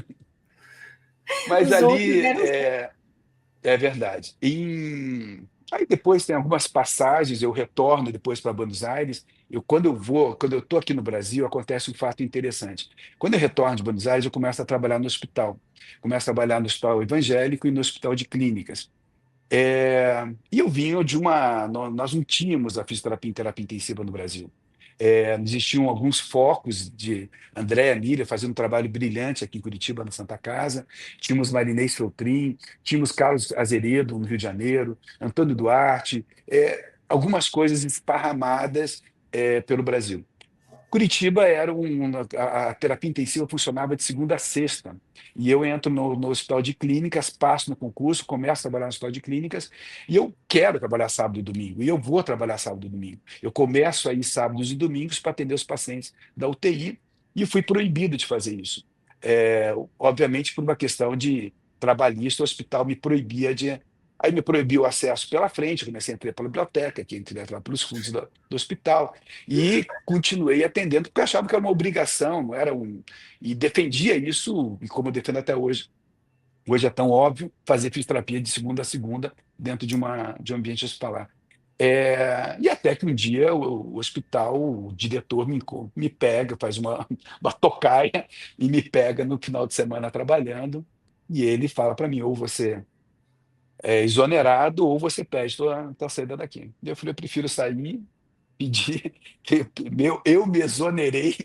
Mas ali é verdade. Aí depois tem algumas passagens, eu retorno depois para Buenos Aires. Quando eu estou aqui no Brasil, acontece um fato interessante. Quando eu retorno de Buenos Aires, eu começo a trabalhar no hospital. Começo a trabalhar no hospital evangélico e no hospital de clínicas. E eu vinha nós não tínhamos a fisioterapia em terapia intensiva no Brasil. Existiam alguns focos de Andréa Miller fazendo um trabalho brilhante aqui em Curitiba, na Santa Casa. Tínhamos Marinês Feltrin, tínhamos Carlos Azeredo, no Rio de Janeiro, Antônio Duarte, algumas coisas esparramadas pelo Brasil. Curitiba a terapia intensiva funcionava de segunda a sexta, e eu entro no hospital de clínicas, passo no concurso, começo a trabalhar no hospital de clínicas, e eu quero trabalhar sábado e domingo, e eu vou trabalhar sábado e domingo. Eu começo aí sábados e domingos para atender os pacientes da UTI, e fui proibido de fazer isso. Obviamente, por uma questão de trabalhista, o hospital me proibia de... Aí me proibiu o acesso pela frente, comecei a entrar pela biblioteca, que entrei lá pelos fundos do hospital, e continuei atendendo, porque eu achava que era uma obrigação, não era e defendia isso, e como eu defendo até hoje. Hoje é tão óbvio fazer fisioterapia de segunda a segunda dentro de um ambiente hospitalar. E até que um dia o hospital, o diretor me pega, faz uma tocaia e me pega no final de semana trabalhando, e ele fala para mim: ou você é exonerado ou você pede tua saída daqui. Eu falei: eu prefiro sair, pedir, eu me exonerei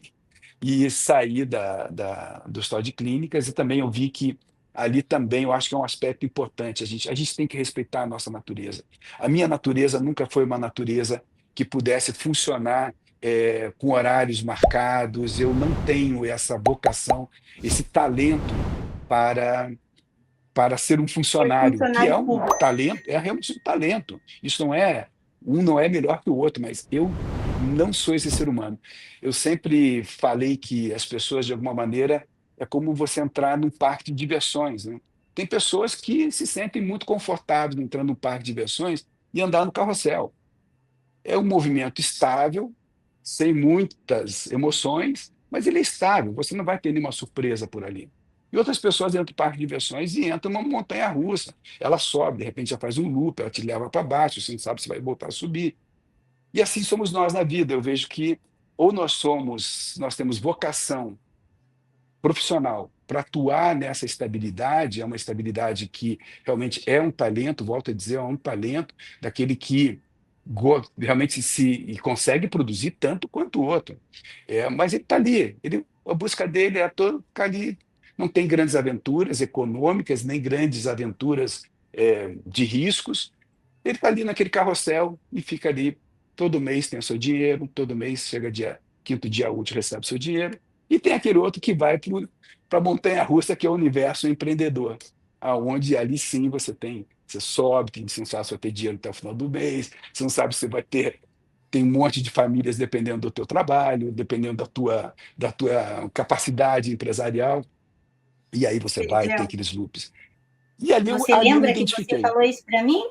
e saí do hospital de clínicas. E também eu vi que ali também eu acho que é um aspecto importante. A gente tem que respeitar a nossa natureza. A minha natureza nunca foi uma natureza que pudesse funcionar com horários marcados. Eu não tenho essa vocação, esse talento para ser um funcionário, que é um talento, é realmente um talento. Isso não é melhor que o outro, mas eu não sou esse ser humano. Eu sempre falei que as pessoas, de alguma maneira, é como você entrar num parque de diversões, né? Tem pessoas que se sentem muito confortáveis entrando no parque de diversões e andar no carrossel. É um movimento estável, sem muitas emoções, mas ele é estável, você não vai ter nenhuma surpresa por ali. E outras pessoas entram no parque de diversões e entram numa montanha-russa. Ela sobe, de repente já faz um loop, ela te leva para baixo, você não sabe se vai voltar a subir. E assim somos nós na vida. Eu vejo que ou nós temos vocação profissional para atuar nessa estabilidade, é uma estabilidade que realmente é um talento, volto a dizer, é um talento daquele que realmente se e consegue produzir tanto quanto o outro. Mas ele está ali, a busca dele é todo ficar ali, não tem grandes aventuras econômicas, nem grandes aventuras de riscos. Ele está ali naquele carrossel e fica ali, todo mês tem o seu dinheiro, todo mês chega quinto dia útil, recebe o seu dinheiro. E tem aquele outro que vai para a montanha-russa, que é o universo empreendedor, aonde ali sim você sobe, você não sabe se vai ter dinheiro até o final do mês, você não sabe se vai ter, tem um monte de famílias dependendo do teu trabalho, dependendo da tua capacidade empresarial, e aí você vai ter Feijão, aqueles loops. E você ali eu me lembra que você identifiquei. falou isso para mim?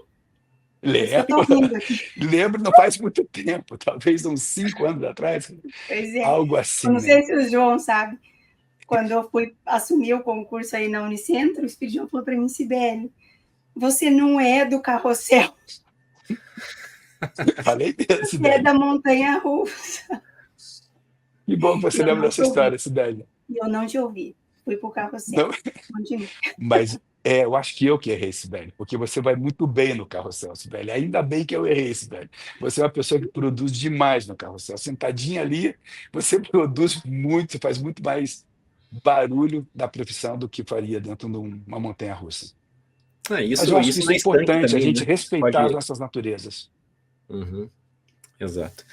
Por isso que eu Lembro, estou rindo aqui. lembro, não faz muito tempo, talvez uns 5 anos atrás, Pois é. algo Eu assim, não né? sei se o João sabe. Quando eu fui assumir o concurso aí na Unicentro, o Espírito falou para mim, Sibeli, você não é do carrossel, Falei mesmo, você é Sibeli. da montanha-russa. Que bom que E você eu lembra não te dessa ouvi. história, Sibeli. E eu não te ouvi. Fui para o carrossel. Não, Continue. mas eu acho que eu que errei, Sibeli, porque você vai muito bem no carrossel, Sibeli. Ainda bem que eu errei, Sibeli. Você é uma pessoa que produz demais no carrossel. Sentadinha ali, você produz muito, faz muito mais barulho da profissão do que faria dentro de uma montanha-russa. Mas eu acho que Isso isso na é estanque importante, a também, gente né? Você respeitar as pode. nossas naturezas. Uhum, exato.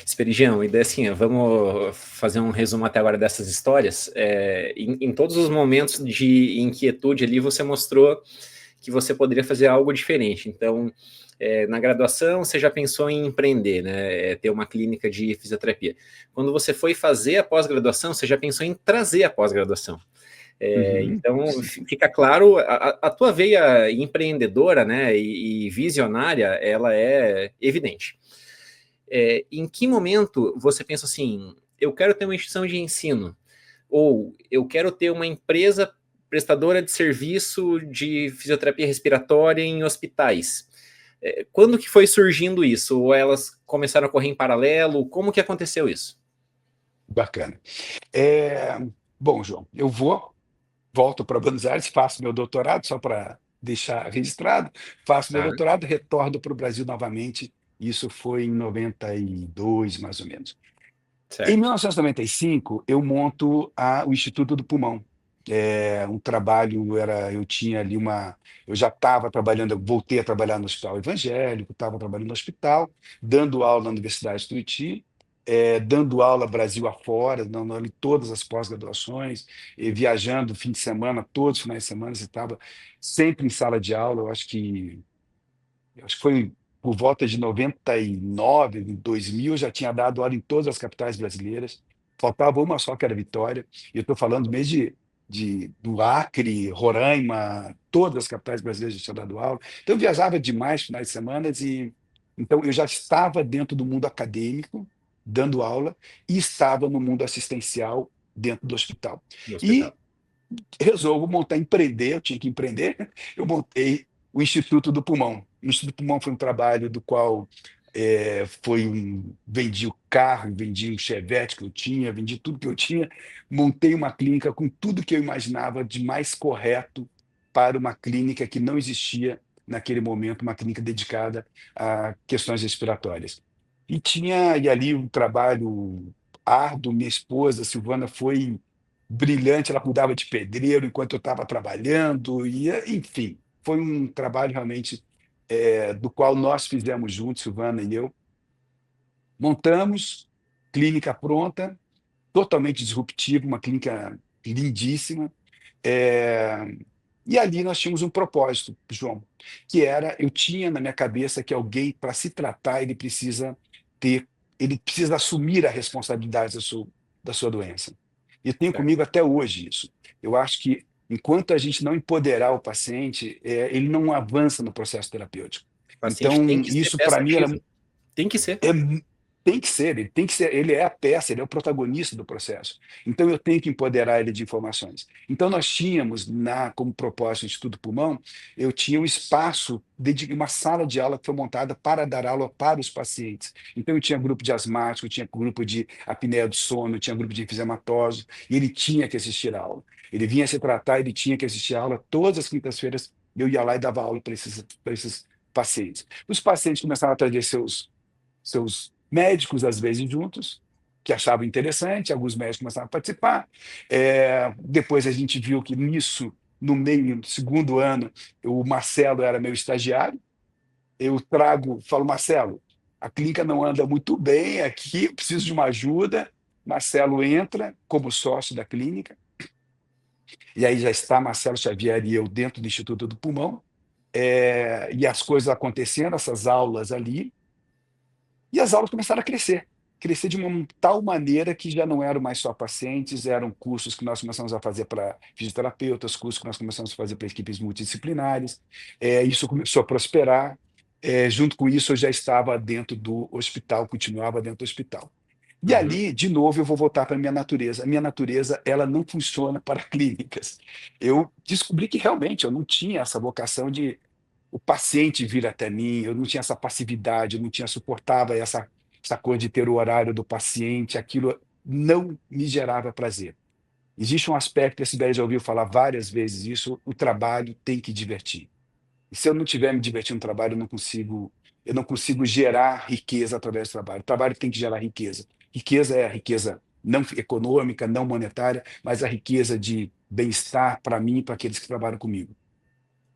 Esperidião, e daí assim, vamos fazer um resumo até agora dessas histórias. Em todos os momentos de inquietude ali, você mostrou que você poderia fazer algo diferente. Então, na graduação, você já pensou em empreender, né? Ter uma clínica de fisioterapia. Quando você foi fazer a pós-graduação, você já pensou em trazer a pós-graduação. Uhum. Então, fica claro, a tua veia empreendedora, né, e visionária, ela é evidente. Em que momento você pensa assim, eu quero ter uma instituição de ensino, ou eu quero ter uma empresa prestadora de serviço de fisioterapia respiratória em hospitais? Quando que foi surgindo isso? Ou elas começaram a correr em paralelo? Como que aconteceu isso? Bacana. É, Bom, João, volto para Buenos Aires, faço meu doutorado, só para deixar registrado, faço meu Tá, doutorado, retorno para o Brasil novamente, isso foi em 92, mais ou menos. Em certo. 1995, eu monto o Instituto do Pulmão. Um trabalho, eu tinha ali eu já estava trabalhando, eu voltei a trabalhar no hospital evangélico, estava trabalhando no hospital, dando aula na Universidade de Tuiuti, dando aula Brasil afora, dando aula em todas as pós-graduações, viajando fim de semana, todos os finais de semana, estava sempre em sala de aula, eu acho que foi por volta de 99, 2000, eu já tinha dado aula em todas as capitais brasileiras. Faltava uma só, que era Vitória. E eu estou falando mesmo do Acre, Roraima, todas as capitais brasileiras eu tinha dado aula. Então, eu viajava demais finais de semana. Então, eu já estava dentro do mundo acadêmico, dando aula, e estava no mundo assistencial dentro do hospital. No E hospital. resolvo empreender, eu tinha que empreender, eu montei o Instituto do Pulmão. O Instituto do Pulmão foi um trabalho do qual vendi o carro, vendi o Chevette que eu tinha, vendi tudo que eu tinha, montei uma clínica com tudo que eu imaginava de mais correto para uma clínica que não existia naquele momento, uma clínica dedicada a questões respiratórias. E ali um trabalho árduo, minha esposa, Silvana, foi brilhante, ela cuidava de pedreiro enquanto eu estava trabalhando, enfim, foi um trabalho realmente do qual nós fizemos juntos, Silvana e eu. Montamos, clínica pronta, totalmente disruptiva, uma clínica lindíssima. É, E ali nós tínhamos um propósito, João, eu tinha na minha cabeça que alguém, para se tratar, ter, ele precisa assumir a responsabilidade da sua doença. E tenho Certo. comigo até hoje isso. Eu acho que enquanto a gente não empoderar o paciente, ele não avança no processo terapêutico. O paciente tem Então, que ser isso para peça mim era ativa. Tem que ser. é, ele tem que ser, ele é a peça, ele é o protagonista do processo. Então eu tenho que empoderar ele de informações. Então nós tínhamos, como propósito do Instituto Pulmão, eu tinha um espaço, uma sala de aula que foi montada para dar aula para os pacientes. Então eu tinha grupo de asmático, tinha grupo de apneia do sono, tinha grupo de enfisematose, e ele tinha que assistir a aula. Ele vinha se tratar, ele tinha que assistir a aula todas as quintas-feiras. Eu ia lá e dava aula para esses pacientes. Os pacientes começaram a trazer seus médicos, às vezes, juntos, que achavam interessante, alguns médicos começaram a participar. Depois a gente viu que nisso, no meio do segundo ano, o Marcelo era meu estagiário. Eu falo, Marcelo, a clínica não anda muito bem aqui, eu preciso de uma ajuda. Marcelo entra como sócio da clínica, e aí já está Marcelo Xavier e eu dentro do Instituto do Pulmão, e as coisas acontecendo, essas aulas ali, e as aulas começaram a crescer de uma tal maneira que já não eram mais só pacientes, eram cursos que nós começamos a fazer para fisioterapeutas, cursos que nós começamos a fazer para equipes multidisciplinares. Isso começou a prosperar. Junto com isso, eu já estava dentro do hospital, continuava dentro do hospital. E Uhum. ali, de novo, eu vou voltar para a minha natureza. A minha natureza, ela não funciona para clínicas. Eu descobri que realmente eu não tinha essa vocação de o paciente vir até mim, eu não tinha essa passividade, eu não tinha suportava essa coisa de ter o horário do paciente, aquilo não me gerava prazer. Existe um aspecto, esse Sibeli já ouviu falar várias vezes isso, o trabalho tem que divertir. E se eu não estiver me divertindo no trabalho, eu não consigo gerar riqueza através do trabalho. O trabalho tem que gerar riqueza. Riqueza é a riqueza não econômica, não monetária, mas a riqueza de bem-estar para mim e para aqueles que trabalham comigo.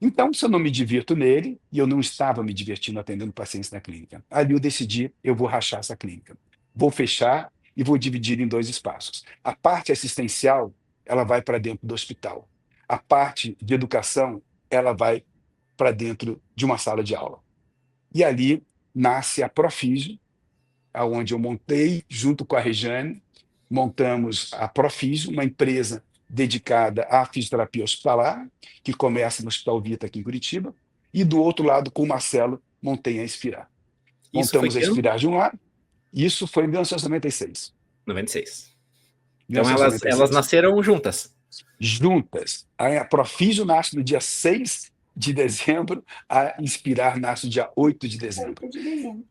Então, se eu não me divirto nele, e eu não estava me divertindo atendendo pacientes na clínica, ali eu decidi, eu vou rachar essa clínica. Vou fechar e vou dividir em dois espaços. A parte assistencial, ela vai para dentro do hospital. A parte de educação, ela vai para dentro de uma sala de aula. E ali nasce a Profísio, aonde eu montei, junto com a Rejane, montamos a Profísio, uma empresa dedicada à fisioterapia hospitalar, que começa no Hospital Vita, aqui em Curitiba, e do outro lado, com o Marcelo, montei a Inspirar. Isso foi Montamos a que ano? Inspirar de um lado, e isso foi em 1996. 96. Então elas 1996. nasceram juntas. Juntas. A Profísio nasce no dia 6 de dezembro, a Inspirar nasce no dia 8 de dezembro. 8 de dezembro.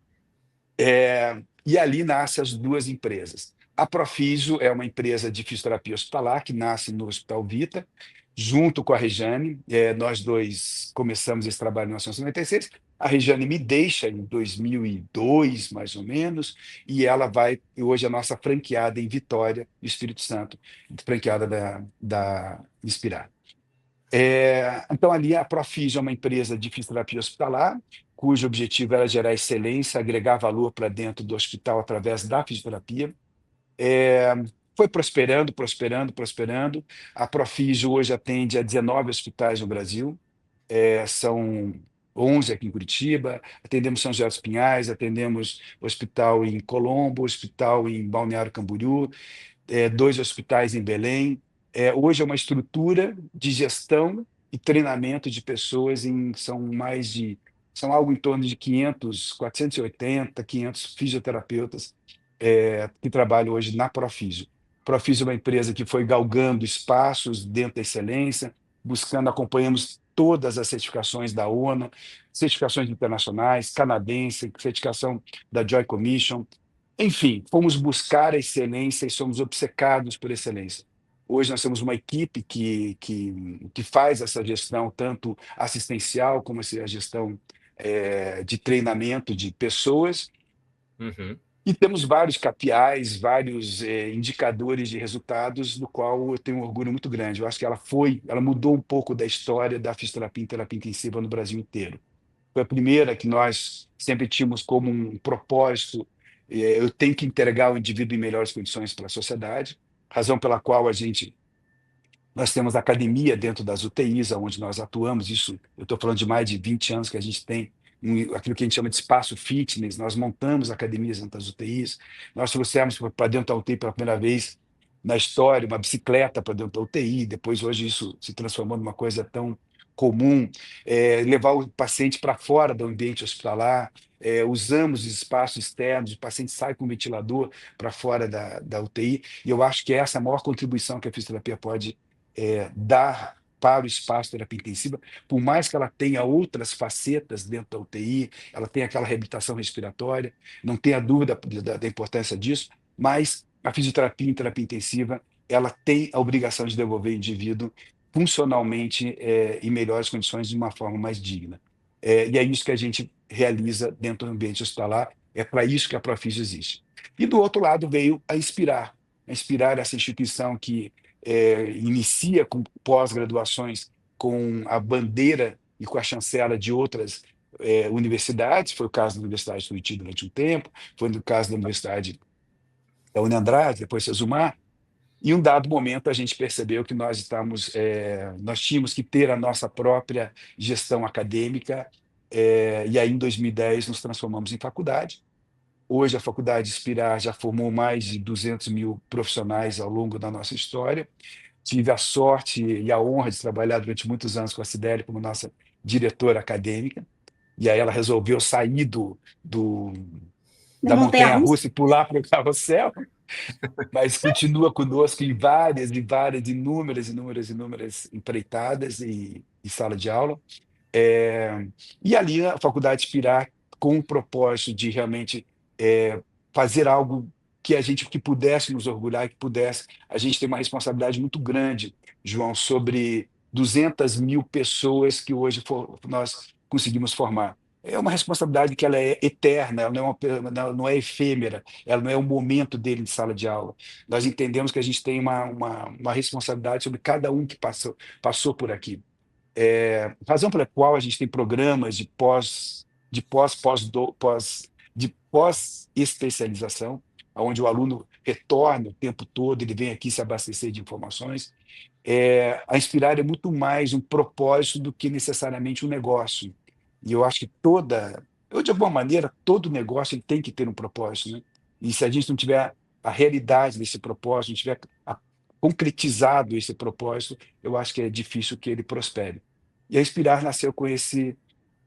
E ali nascem as duas empresas. A Profísio é uma empresa de fisioterapia hospitalar que nasce no Hospital Vita, junto com a Rejane. Nós dois começamos esse trabalho em 1996. A Rejane me deixa em 2002, mais ou menos, e ela vai, hoje, a nossa franqueada em Vitória, no Espírito Santo, franqueada da Inspirar. Então, ali a Profísio é uma empresa de fisioterapia hospitalar, cujo objetivo era gerar excelência, agregar valor para dentro do hospital através da fisioterapia. Foi prosperando, prosperando, prosperando. A Profísio hoje atende a 19 hospitais no Brasil, são 11 aqui em Curitiba, atendemos São José dos Pinhais, atendemos hospital em Colombo, hospital em Balneário Camboriú, 2 hospitais em Belém. Hoje é uma estrutura de gestão e treinamento de pessoas, são algo em torno de 500, 480, 500 fisioterapeutas que trabalham hoje na Profísio. Profísio é uma empresa que foi galgando espaços dentro da excelência, acompanhamos todas as certificações da ONU, certificações internacionais, canadense, certificação da Joint Commission. Enfim, fomos buscar a excelência e somos obcecados por excelência. Hoje nós temos uma equipe que faz essa gestão, tanto assistencial como a gestão de treinamento de pessoas, Uhum. e temos vários KPIs, vários indicadores de resultados, do qual eu tenho um orgulho muito grande. Eu acho que ela mudou um pouco da história da fisioterapia e terapia intensiva no Brasil inteiro. Foi a primeira que nós sempre tínhamos como um propósito: eu tenho que entregar o indivíduo em melhores condições para a sociedade, razão pela qual nós temos academia dentro das UTIs, onde nós atuamos. Isso, eu estou falando de mais de 20 anos que a gente tem aquilo que a gente chama de espaço fitness. Nós montamos academias dentro das UTIs, nós trouxemos para dentro da UTI pela primeira vez na história uma bicicleta para dentro da UTI, depois hoje isso se transformou numa coisa tão comum, levar o paciente para fora do ambiente hospitalar, usamos espaços externos, o paciente sai com o ventilador para fora da UTI, e eu acho que essa é a maior contribuição que a fisioterapia pode dar para o espaço de terapia intensiva, por mais que ela tenha outras facetas dentro da UTI, ela tem aquela reabilitação respiratória, não tenha dúvida da importância disso, mas a fisioterapia em terapia intensiva, ela tem a obrigação de devolver o indivíduo funcionalmente em melhores condições, de uma forma mais digna. E é isso que a gente realiza dentro do ambiente hospitalar, é para isso que a Profisio existe. E do outro lado veio a Inspirar essa instituição que inicia com pós-graduações com a bandeira e com a chancela de outras universidades, foi o caso da Universidade de Tuiuti durante um tempo, foi no caso da Universidade da Uniandrade, depois Sesumar, e em um dado momento a gente percebeu que nós tínhamos que ter a nossa própria gestão acadêmica, e aí em 2010 nos transformamos em faculdade. Hoje a Faculdade Inspirar já formou mais de 200 mil profissionais ao longo da nossa história. Tive a sorte e a honra de trabalhar durante muitos anos com a Cibele como nossa diretora acadêmica, e aí ela resolveu sair Da da montanha-russa. montanha-russa e pular para o carrossel, mas continua conosco em várias e várias, inúmeras empreitadas e sala de aula. É, e ali a Faculdade Inspirar, com o propósito de realmente fazer algo que pudesse nos orgulhar, que pudesse. A gente tem uma responsabilidade muito grande, João, sobre 200 mil pessoas que hoje nós conseguimos formar. É uma responsabilidade que ela é eterna, ela não é efêmera, ela não é o momento dele de sala de aula. Nós entendemos que a gente tem uma responsabilidade sobre cada um que passou por aqui. Razão pela qual a gente tem programas de pós-especialização, onde o aluno retorna o tempo todo, ele vem aqui se abastecer de informações. A Inspirar é muito mais um propósito do que necessariamente um negócio. E eu acho que de alguma maneira, todo negócio ele tem que ter um propósito, né? E se a gente não tiver a realidade desse propósito, não tiver concretizado esse propósito, eu acho que é difícil que ele prospere. E a Inspirar nasceu com essa,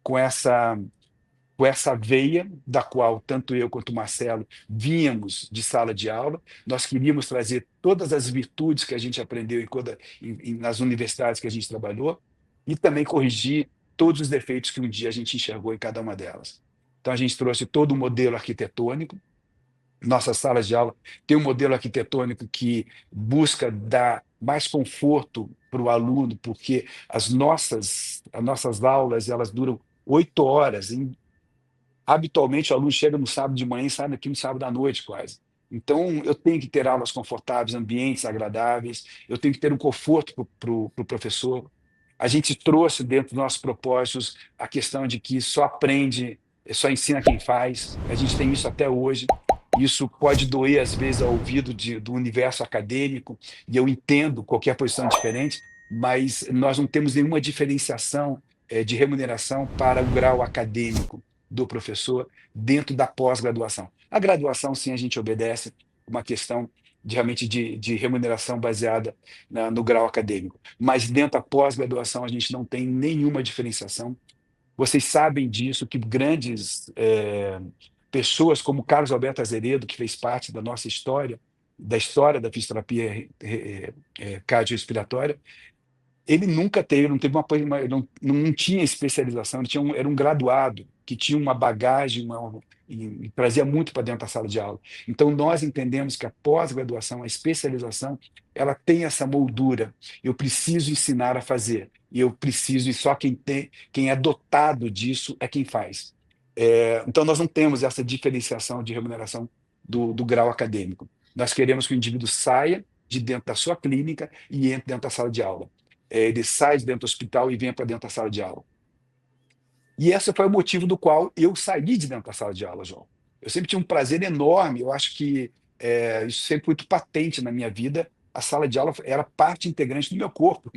com essa veia da qual tanto eu quanto o Marcelo vínhamos de sala de aula. Nós queríamos trazer todas as virtudes que a gente aprendeu nas universidades que a gente trabalhou e também corrigir todos os defeitos que um dia a gente enxergou em cada uma delas. Então, a gente trouxe todo o modelo arquitetônico. Nossas salas de aula têm um modelo arquitetônico que busca dar mais conforto para o aluno, porque as nossas aulas elas duram 8 horas. Habitualmente, o aluno chega no sábado de manhã e sai daqui no sábado à noite, quase. Então, eu tenho que ter aulas confortáveis, ambientes agradáveis, eu tenho que ter um conforto para o professor. A gente trouxe dentro dos nossos propósitos a questão de que só ensina quem faz. A gente tem isso até hoje. Isso pode doer, às vezes, ao ouvido do universo acadêmico, e eu entendo qualquer posição diferente, mas nós não temos nenhuma diferenciação de remuneração para o grau acadêmico do professor dentro da pós-graduação. A graduação, sim, a gente obedece uma questão realmente de remuneração baseada no grau acadêmico. Mas dentro da pós-graduação a gente não tem nenhuma diferenciação. Vocês sabem disso, que grandes pessoas como Carlos Alberto Azeredo, que fez parte da nossa história, da história da fisioterapia cardiorrespiratória, ele nunca teve, não teve não tinha especialização, era um graduado que tinha uma bagagem e trazia muito para dentro da sala de aula. Então, nós entendemos que a pós-graduação, a especialização, ela tem essa moldura. Eu preciso ensinar a fazer, e só quem é dotado disso é quem faz. Então, nós não temos essa diferenciação de remuneração do grau acadêmico. Nós queremos que o indivíduo saia de dentro da sua clínica e entre dentro da sala de aula. Ele sai de dentro do hospital e vem para dentro da sala de aula. E esse foi o motivo do qual eu saí de dentro da sala de aula, João. Eu sempre tinha um prazer enorme, eu acho que isso sempre foi muito patente na minha vida. A sala de aula era parte integrante do meu corpo.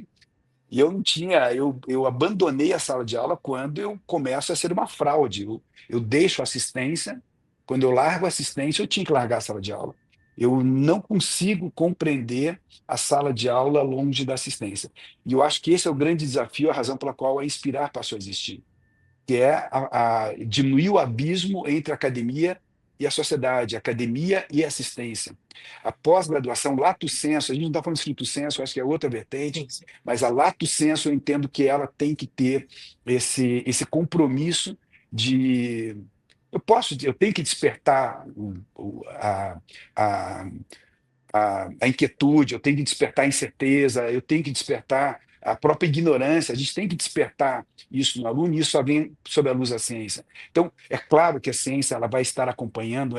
E eu abandonei a sala de aula quando eu começo a ser uma fraude. Eu deixo a assistência, quando eu largo a assistência, eu tinha que largar a sala de aula. Eu não consigo compreender a sala de aula longe da assistência. E eu acho que esse é o grande desafio, a razão pela qual a Inspirar passou a existir, que é diminuir o abismo entre a academia e a sociedade, academia e assistência. A pós-graduação, lato sensu, a gente não está falando de stricto sensu, acho que é outra vertente, mas a lato sensu eu entendo que ela tem que ter esse compromisso de... Eu tenho que despertar a, a inquietude, eu tenho que despertar a incerteza, eu tenho que despertar a própria ignorância, a gente tem que despertar isso no aluno, e isso só vem sob a luz da ciência. Então, é claro que a ciência ela vai estar acompanhando,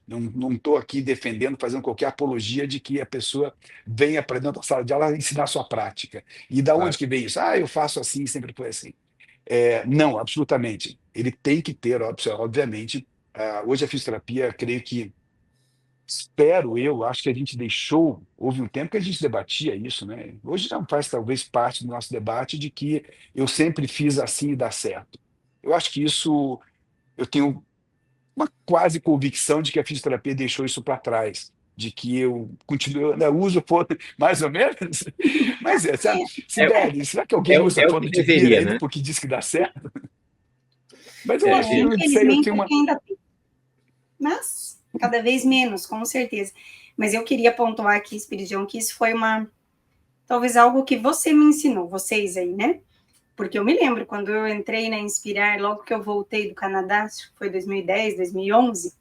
não estou aqui defendendo, fazendo qualquer apologia de que a pessoa venha para dentro da sala de aula ensinar a sua prática. E da onde Claro. que vem isso? Eu faço assim, sempre foi assim. Não, absolutamente. Ele tem que ter, obviamente, hoje a fisioterapia, creio que acho que a gente houve um tempo que a gente debatia isso, né? Hoje não faz talvez parte do nosso debate de que eu sempre fiz assim e dá certo. Eu acho que isso, eu tenho uma quase convicção de que a fisioterapia deixou isso para trás, de que eu continuo, eu uso fono, mais ou menos, mas sabe, É, Sibeli, será que alguém é usa o que fono de mira deveria, ainda né? porque diz que dá certo? Mas eu acho que, eu sei, eu Infelizmente, tenho acho uma... que ainda tem, mas cada vez menos, com certeza. Mas eu queria pontuar aqui, Espiridião, que isso foi talvez algo que você me ensinou, vocês aí, né? Porque eu me lembro, quando eu entrei na Inspirar, logo que eu voltei do Canadá, acho que foi 2010, 2011,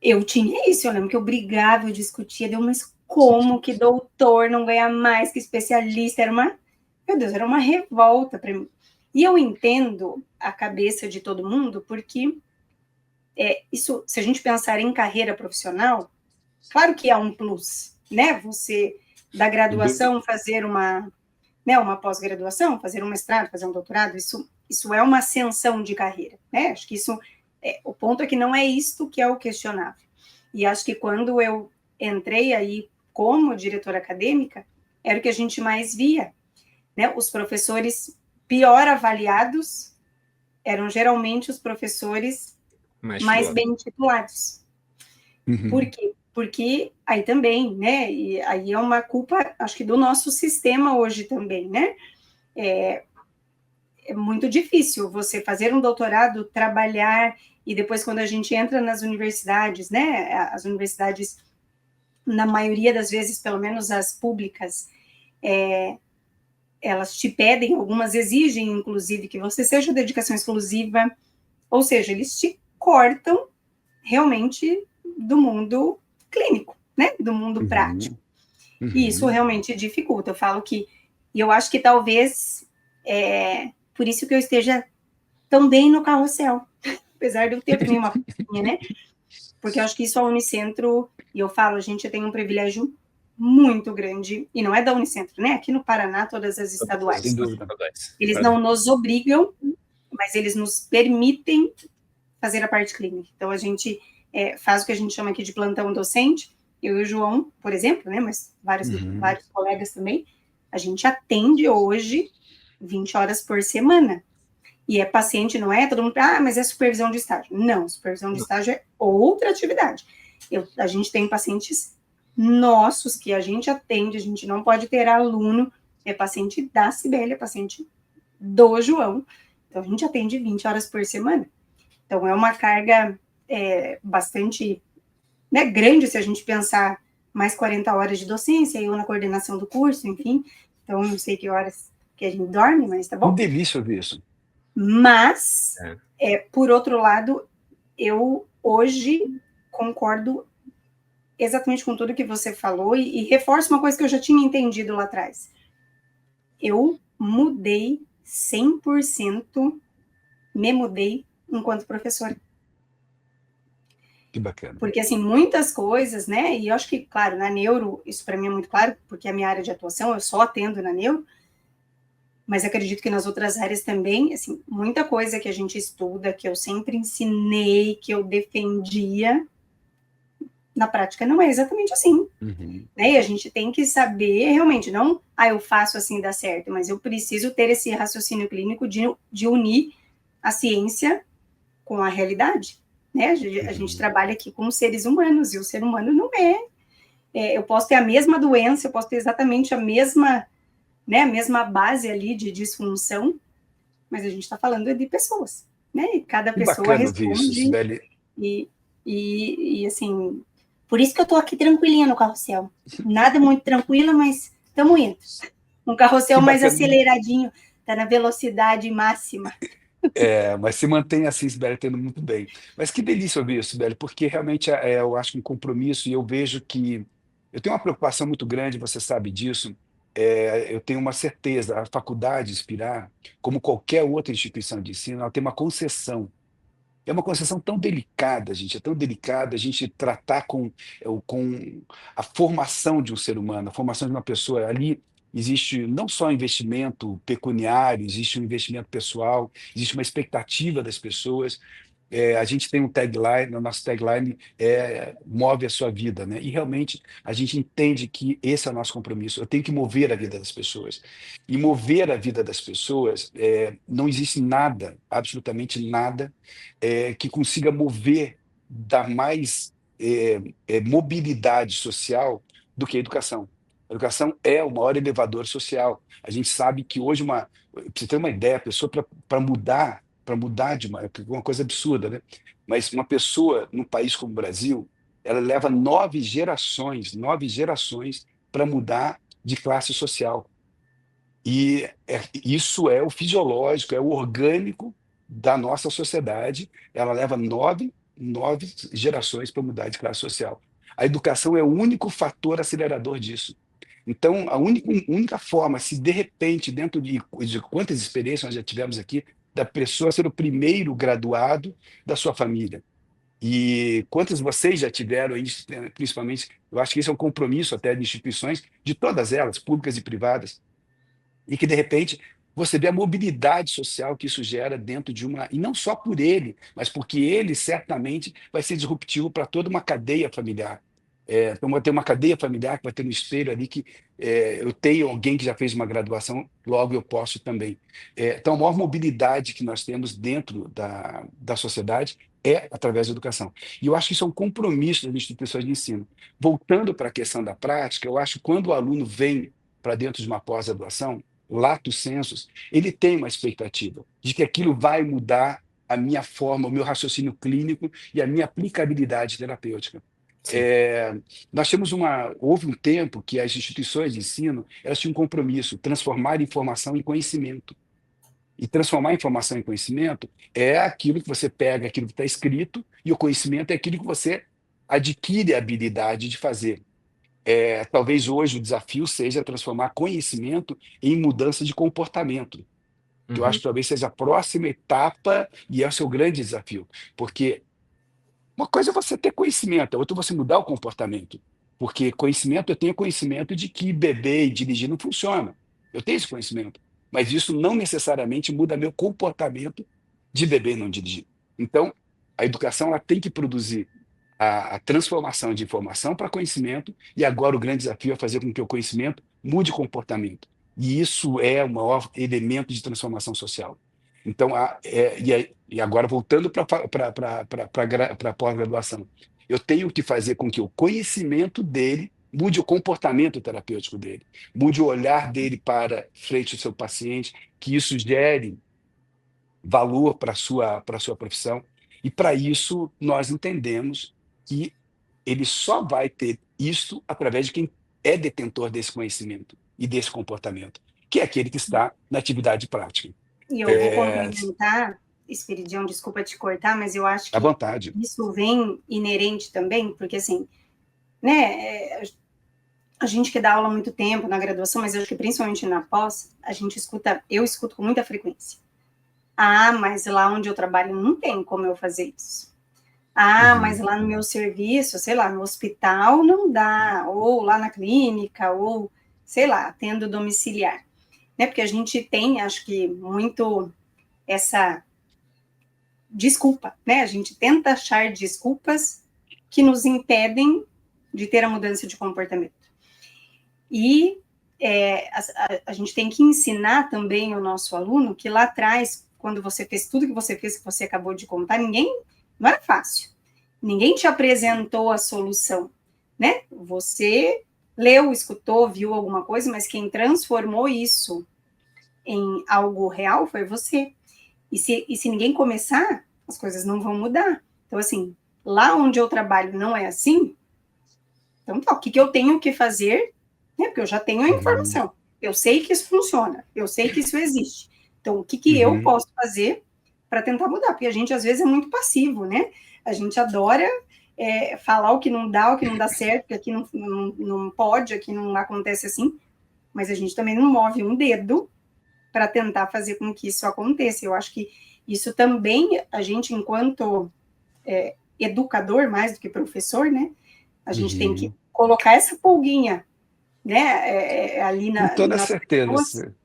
eu tinha isso, eu lembro que eu brigava, eu discutia, mas como que doutor não ganha mais que especialista? Meu Deus, era uma revolta para mim. E eu entendo a cabeça de todo mundo, porque isso, se a gente pensar em carreira profissional, claro que há um plus, né? Você, da graduação, fazer uma pós-graduação, fazer um mestrado, fazer um doutorado, isso é uma ascensão de carreira, né? Acho que o ponto é que não é isto que é o questionável. E acho que quando eu entrei aí como diretora acadêmica, era o que a gente mais via, né? Os professores pior avaliados eram geralmente os professores mais bem titulados. Por Uhum. quê? Porque aí também, né? E aí é uma culpa, acho que do nosso sistema hoje também, né? É muito difícil você fazer um doutorado, trabalhar, e depois quando a gente entra nas universidades, né? As universidades, na maioria das vezes, pelo menos as públicas, elas te pedem, algumas exigem, inclusive, que você seja dedicação exclusiva, ou seja, eles te cortam realmente do mundo clínico, né? Do mundo prático. E isso Uhum. realmente dificulta. Eu falo que, e eu acho que talvez por isso que eu esteja tão bem no carrossel, apesar de eu ter também uma coisinha, né? Porque eu acho que isso a Unicentro, e eu falo, a gente tem um privilégio muito grande, e não é da Unicentro, né? Aqui no Paraná, todas as Sem estaduais. dúvida. Eles não nos obrigam, mas eles nos permitem fazer a parte clínica. Então, a gente faz o que a gente chama aqui de plantão docente, eu e o João, por exemplo, né? Mas vários colegas também, a gente atende hoje 20 horas por semana. E paciente, não é todo mundo, mas é supervisão de estágio. Não, supervisão de estágio é outra atividade. A gente tem pacientes nossos que a gente atende, a gente não pode ter aluno, é paciente da Cibele, é paciente do João. Então, a gente atende 20 horas por semana. Então, é uma carga bastante, né, grande se a gente pensar mais 40 horas de docência, eu na coordenação do curso, enfim. Então, não sei que horas que a gente dorme, mas tá bom. Que delícia ouvir isso. Mas, por outro lado, eu hoje concordo exatamente com tudo que você falou e reforço uma coisa que eu já tinha entendido lá atrás. Eu mudei 100%, me mudei enquanto professora. Que bacana. Porque, assim, muitas coisas, né? E eu acho que, claro, na neuro, isso para mim é muito claro, porque é a minha área de atuação, eu só atendo na neuro, mas acredito que nas outras áreas também, assim, muita coisa que a gente estuda, que eu sempre ensinei, que eu defendia, na prática não é exatamente assim. Né? E a gente tem que saber, realmente, não, eu faço assim, dá certo, mas eu preciso ter esse raciocínio clínico de unir a ciência com a realidade. né? A gente trabalha aqui com seres humanos, e o ser humano não eu posso ter a mesma doença, eu posso ter exatamente a mesma, né, a mesma base ali de disfunção, mas a gente está falando de pessoas, né? E cada Que pessoa bacana ouvir isso, responde, Sibeli. e assim, por isso que eu estou aqui tranquilinha no carrossel. Nada muito tranquila, mas estamos indo. Um carrossel mais aceleradinho, está na velocidade máxima. Mas se mantém assim, Sibeli, tendo muito bem. Mas que delícia ouvir isso, Sibeli, porque realmente eu acho um compromisso e eu vejo que eu tenho uma preocupação muito grande, você sabe disso. Eu tenho uma certeza, a Faculdade Inspirar, como qualquer outra instituição de ensino, ela tem uma concessão. É uma concessão tão delicada, gente, é tão delicada a gente tratar com a formação de um ser humano, a formação de uma pessoa. Ali existe não só investimento pecuniário, existe um investimento pessoal, existe uma expectativa das pessoas. A gente tem um tagline, o nosso tagline move a sua vida, né? E realmente a gente entende que esse é o nosso compromisso. Eu tenho que mover a vida das pessoas. E mover a vida das pessoas, não existe nada, absolutamente nada, que consiga mover, dar mais mobilidade social do que a educação. A educação é o maior elevador social. A gente sabe que hoje, para você ter uma ideia, a pessoa para mudar de uma coisa absurda, né? Mas uma pessoa num país como o Brasil, ela leva 9 gerações para mudar de classe social. E isso é o fisiológico, é o orgânico da nossa sociedade. Ela leva nove gerações para mudar de classe social. A educação é o único fator acelerador disso. Então, a única forma, se de repente, dentro de quantas experiências nós já tivemos aqui, da pessoa ser o primeiro graduado da sua família. E quantas vocês já tiveram aí, principalmente, eu acho que esse é um compromisso até de instituições, de todas elas, públicas e privadas, e que, de repente, você vê a mobilidade social que isso gera dentro de uma. E não só por ele, mas porque ele certamente vai ser disruptivo para toda uma cadeia familiar. Então, vai ter uma cadeia familiar que vai ter um espelho ali que eu tenho alguém que já fez uma graduação, logo eu posso também. Então, a maior mobilidade que nós temos dentro da sociedade é através da educação. E eu acho que isso é um compromisso das instituições de ensino. Voltando para a questão da prática, eu acho que quando o aluno vem para dentro de uma pós-graduação, lato sensus, ele tem uma expectativa de que aquilo vai mudar a minha forma, o meu raciocínio clínico e a minha aplicabilidade terapêutica. Houve um tempo que as instituições de ensino elas tinham um compromisso, transformar informação em conhecimento. E transformar informação em conhecimento é aquilo que você pega, aquilo que está escrito, e o conhecimento é aquilo que você adquire a habilidade de fazer. Talvez hoje o desafio seja transformar conhecimento em mudança de comportamento, que eu acho que talvez seja a próxima etapa e é o seu grande desafio. Porque uma coisa é você ter conhecimento, a outra é você mudar o comportamento. Porque conhecimento, eu tenho conhecimento de que beber e dirigir não funciona. Eu tenho esse conhecimento. Mas isso não necessariamente muda meu comportamento de beber e não dirigir. Então, a educação ela tem que produzir a transformação de informação para conhecimento, e agora o grande desafio é fazer com que o conhecimento mude comportamento. E isso é o maior elemento de transformação social. Então, e agora voltando para a pós-graduação, eu tenho que fazer com que o conhecimento dele mude o comportamento terapêutico dele, mude o olhar dele para frente ao seu paciente, que isso gere valor para a sua profissão. E para isso, nós entendemos que ele só vai ter isso através de quem é detentor desse conhecimento e desse comportamento, que é aquele que está na atividade prática. E eu vou complementar, Esperidião, desculpa te cortar, mas eu acho à que vontade. Isso vem inerente também, porque assim, né, a gente que dá aula há muito tempo na graduação, mas eu acho que principalmente na pós, eu escuto com muita frequência. Ah, mas lá onde eu trabalho não tem como eu fazer isso. Ah, mas lá no meu serviço, sei lá, no hospital não dá, ou lá na clínica, ou, sei lá, tendo domiciliar. Né? Porque a gente tem, acho que, muito essa desculpa, né? A gente tenta achar desculpas que nos impedem de ter a mudança de comportamento. E a gente tem que ensinar também o nosso aluno que lá atrás, quando você fez tudo que você fez, que você acabou de contar, ninguém Não era fácil. Ninguém te apresentou a solução, né? Você leu, escutou, viu alguma coisa, mas quem transformou isso em algo real foi você. E se ninguém começar, as coisas não vão mudar. Então, assim, lá onde eu trabalho não é assim, então tá, o que eu tenho que fazer, né? Porque eu já tenho a informação. Eu sei que isso funciona, eu sei que isso existe. Então, o que eu posso fazer para tentar mudar? Porque a gente, às vezes, é muito passivo, né? A gente adora falar o que não dá certo, que aqui não pode, aqui não acontece assim, mas a gente também não move um dedo para tentar fazer com que isso aconteça. Eu acho que isso também, a gente, enquanto educador, mais do que professor, né? A gente tem que colocar essa pulguinha, né, ali Com toda nas pessoas. certeza.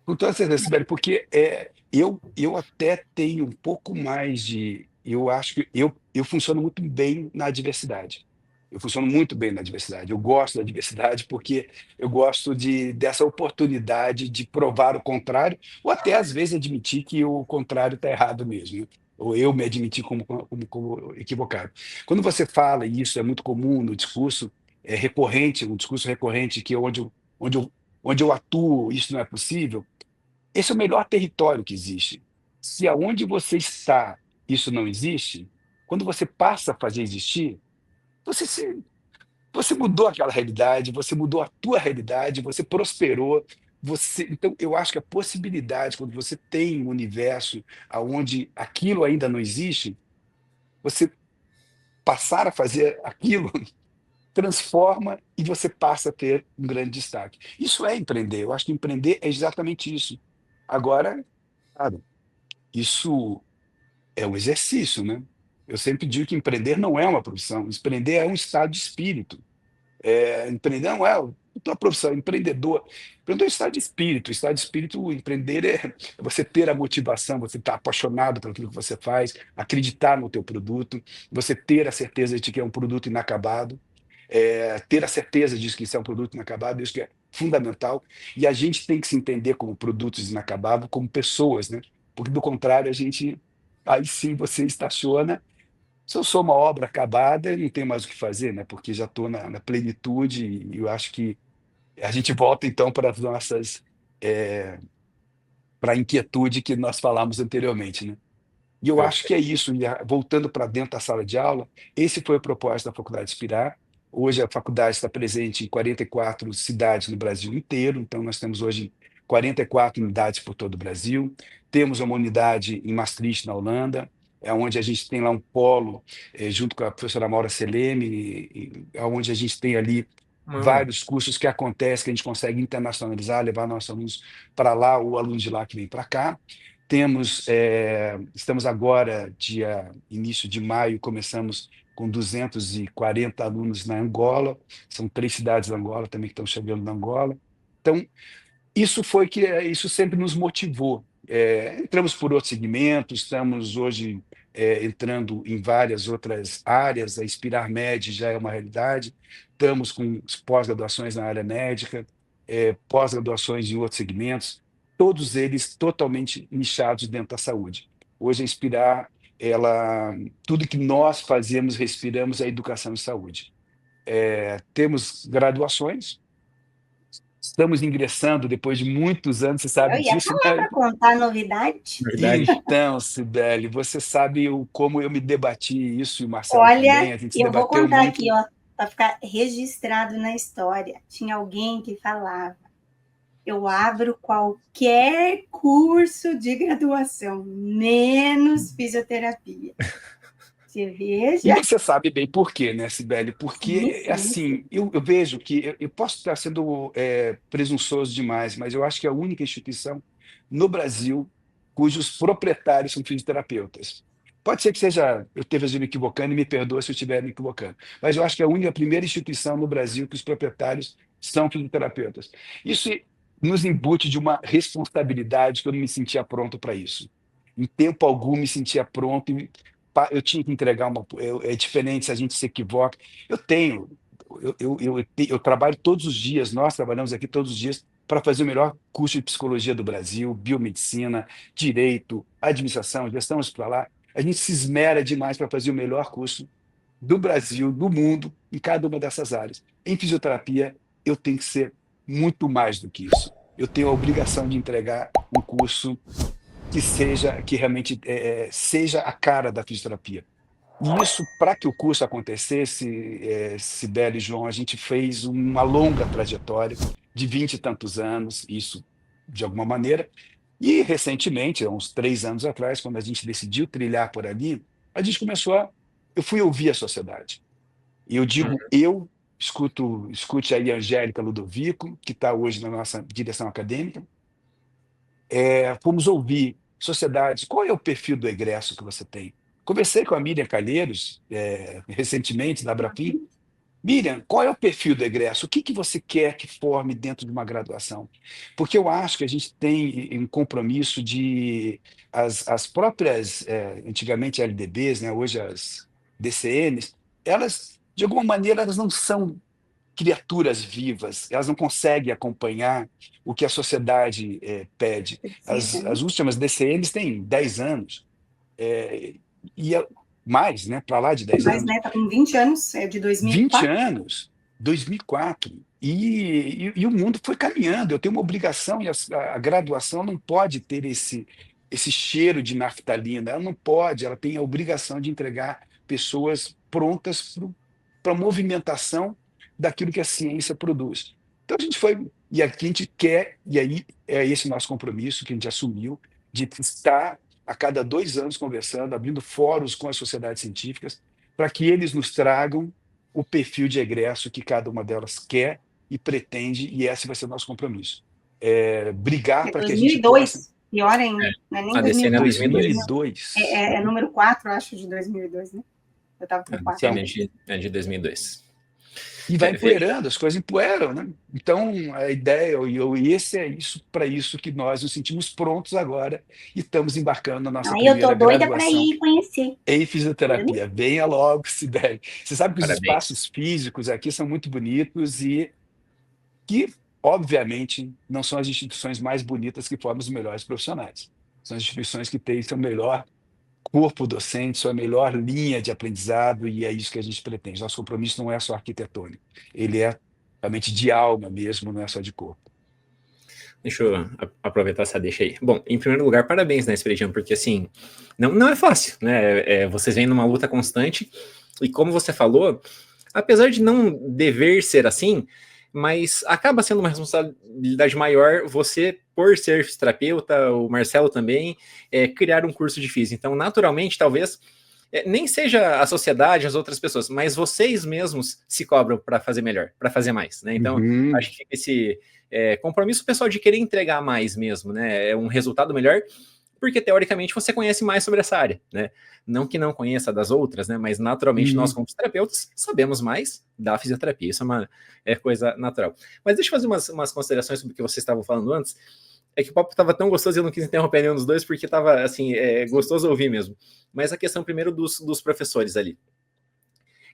Com toda certeza, Sibeli, porque eu até tenho um pouco mais de. Eu acho que eu funciono muito bem na diversidade. Eu funciono muito bem na diversidade. Eu gosto da diversidade porque eu gosto dessa oportunidade de provar o contrário, ou até às vezes admitir que o contrário está errado mesmo, né? Ou eu me admitir como equivocado. Quando você fala, e isso é muito comum no discurso, é recorrente, um discurso recorrente que onde eu, onde eu atuo, isso não é possível. Esse é o melhor território que existe. Se aonde você está, isso não existe, quando você passa a fazer existir, você se, você mudou aquela realidade, você mudou a tua realidade, você prosperou. Então, eu acho que a possibilidade, quando você tem um universo onde aquilo ainda não existe, você passar a fazer aquilo transforma e você passa a ter um grande destaque. Isso é empreender. Eu acho que empreender é exatamente isso. Agora, claro, isso é um exercício, né? Eu sempre digo que empreender não é uma profissão, empreender é um estado de espírito. Empreender não é uma profissão, empreendedor é um estado de espírito. Estado de espírito, empreender é você ter a motivação, você estar apaixonado por aquilo que você faz, acreditar no teu produto, você ter a certeza de que é um produto inacabado, ter a certeza disso que isso é um produto inacabado, isso que é fundamental. E a gente tem que se entender como produtos inacabáveis, como pessoas, né? Porque do contrário, aí sim você estaciona. Se eu sou uma obra acabada, eu não tenho mais o que fazer, né? Porque já estou na plenitude e eu acho que a gente volta então para as nossas, para a inquietude que nós falamos anteriormente, né? E eu acho que é isso. E voltando para dentro da sala de aula, esse foi o propósito da Faculdade Inspirar. Hoje a faculdade está presente em 44 cidades no Brasil inteiro, então nós temos hoje 44 unidades por todo o Brasil. Temos uma unidade em Maastricht, na Holanda, onde a gente tem lá um polo, junto com a professora Maura Seleme, onde a gente tem ali vários cursos que acontecem, que a gente consegue internacionalizar, levar nossos alunos para lá, ou alunos de lá que vêm para cá. Estamos agora, início de maio, começamos com 240 alunos na Angola, são 3 cidades da Angola também que estão chegando na Angola. Então, isso sempre nos motivou. Entramos por outros segmentos, estamos hoje entrando em várias outras áreas, a Inspirar Med já é uma realidade, estamos com pós-graduações na área médica, pós-graduações em outros segmentos, todos eles totalmente nichados dentro da saúde. Hoje a Inspirar, tudo que nós fazemos, respiramos é educação e saúde. Temos graduações, estamos ingressando depois de muitos anos, você sabe Eu ia disso, falar né? para contar novidade. Verdade. Então, Sibeli, você sabe como eu me debati isso, e o Marcelo Olha, também, a gente se eu vou debateu contar aqui, muito. ó, para ficar registrado na história. Tinha alguém que falava: eu abro qualquer curso de graduação, menos fisioterapia. Você E veja? você sabe bem por quê, né, Sibeli? Sim, Porque, sim, sim. assim, eu vejo que eu posso estar sendo presunçoso demais, mas eu acho que é a única instituição no Brasil cujos proprietários são fisioterapeutas. Pode ser que seja, eu esteja me equivocando e me perdoa se eu estiver me equivocando, mas eu acho que é a primeira instituição no Brasil que os proprietários são fisioterapeutas. Isso nos embute de uma responsabilidade que eu não me sentia pronto para isso. Em tempo algum me sentia pronto, eu tinha que entregar é diferente se a gente se equivoca. Eu tenho, eu trabalho todos os dias, nós trabalhamos aqui todos os dias para fazer o melhor curso de psicologia do Brasil, biomedicina, direito, administração, gestão hospitalar. a gente se esmera demais para fazer o melhor curso do Brasil, do mundo, em cada uma dessas áreas. Em fisioterapia, eu tenho que ser muito mais do que isso. Eu tenho a obrigação de entregar um curso que realmente seja a cara da fisioterapia. E isso, para que o curso acontecesse, Sibeli e João, a gente fez uma longa trajetória de 20 e tantos anos, isso de alguma maneira. E recentemente, há uns 3 anos atrás, quando a gente decidiu trilhar por ali, a gente eu fui ouvir a sociedade. E eu digo, escute aí a Angélica Ludovico, que está hoje na nossa direção acadêmica, fomos ouvir sociedades, qual é o perfil do egresso que você tem? Conversei com a Miriam Calheiros, recentemente, da Abrapim. Miriam, qual é o perfil do egresso? O que você quer que forme dentro de uma graduação? Porque eu acho que a gente tem um compromisso de as próprias, antigamente LDBs, né, hoje as DCNs, elas, de alguma maneira, elas não são criaturas vivas, elas não conseguem acompanhar o que a sociedade pede. As últimas DCNs têm 10 anos, e mais, né, para lá de 10 Mas, anos. né, tá com 20 anos, é de 20 2004. anos, 2004. E o mundo foi caminhando. Eu tenho uma obrigação, e a graduação não pode ter esse cheiro de naftalina. Ela não pode, ela tem a obrigação de entregar pessoas prontas para a movimentação daquilo que a ciência produz. Então a gente foi, e aqui a gente quer, e aí é esse nosso compromisso que a gente assumiu, de estar a cada 2 anos conversando, abrindo fóruns com as sociedades científicas, para que eles nos tragam o perfil de egresso que cada uma delas quer e pretende, e esse vai ser o nosso compromisso. Brigar para que a gente 2002, possa... pior ainda, não é nem A DCN é 2002. É número 4, acho, de 2002, né? Eu estava com 4. A DCN é de 2002. E vai empoeirando, as coisas empoeiram, né? Então, a ideia, esse é isso, para isso que nós nos sentimos prontos agora e estamos embarcando na nossa primeira eu tô doida para graduação ir conhecer. em fisioterapia. Venha logo, Sibeli. Você sabe que os Parabéns. espaços físicos aqui são muito bonitos e que, obviamente, não são as instituições mais bonitas que formam os melhores profissionais. São as instituições que têm seu melhor corpo docente, sua melhor linha de aprendizado, e é isso que a gente pretende. Nosso compromisso não é só arquitetônico, ele é realmente de alma mesmo, não é só de corpo. Deixa eu aproveitar essa deixa aí. Bom, em primeiro lugar, parabéns, né, Esperidiano, porque assim, não é fácil, né? Vocês vêm numa luta constante, e como você falou, apesar de não dever ser assim, mas acaba sendo uma responsabilidade maior você, por ser fisioterapeuta, o Marcelo também, criar um curso de física. Então, naturalmente, talvez nem seja a sociedade, as outras pessoas, mas vocês mesmos se cobram para fazer melhor, para fazer mais, né? Então, acho que fica esse compromisso pessoal de querer entregar mais mesmo, né? É um resultado melhor, porque teoricamente você conhece mais sobre essa área, né? Não que não conheça das outras, né? Mas naturalmente nós, como terapeutas, sabemos mais da fisioterapia. Isso é uma coisa natural. Mas deixa eu fazer umas considerações sobre o que vocês estavam falando antes. É que o papo estava tão gostoso e eu não quis interromper nenhum dos dois, porque estava, assim, gostoso ouvir mesmo. Mas a questão primeiro dos professores ali.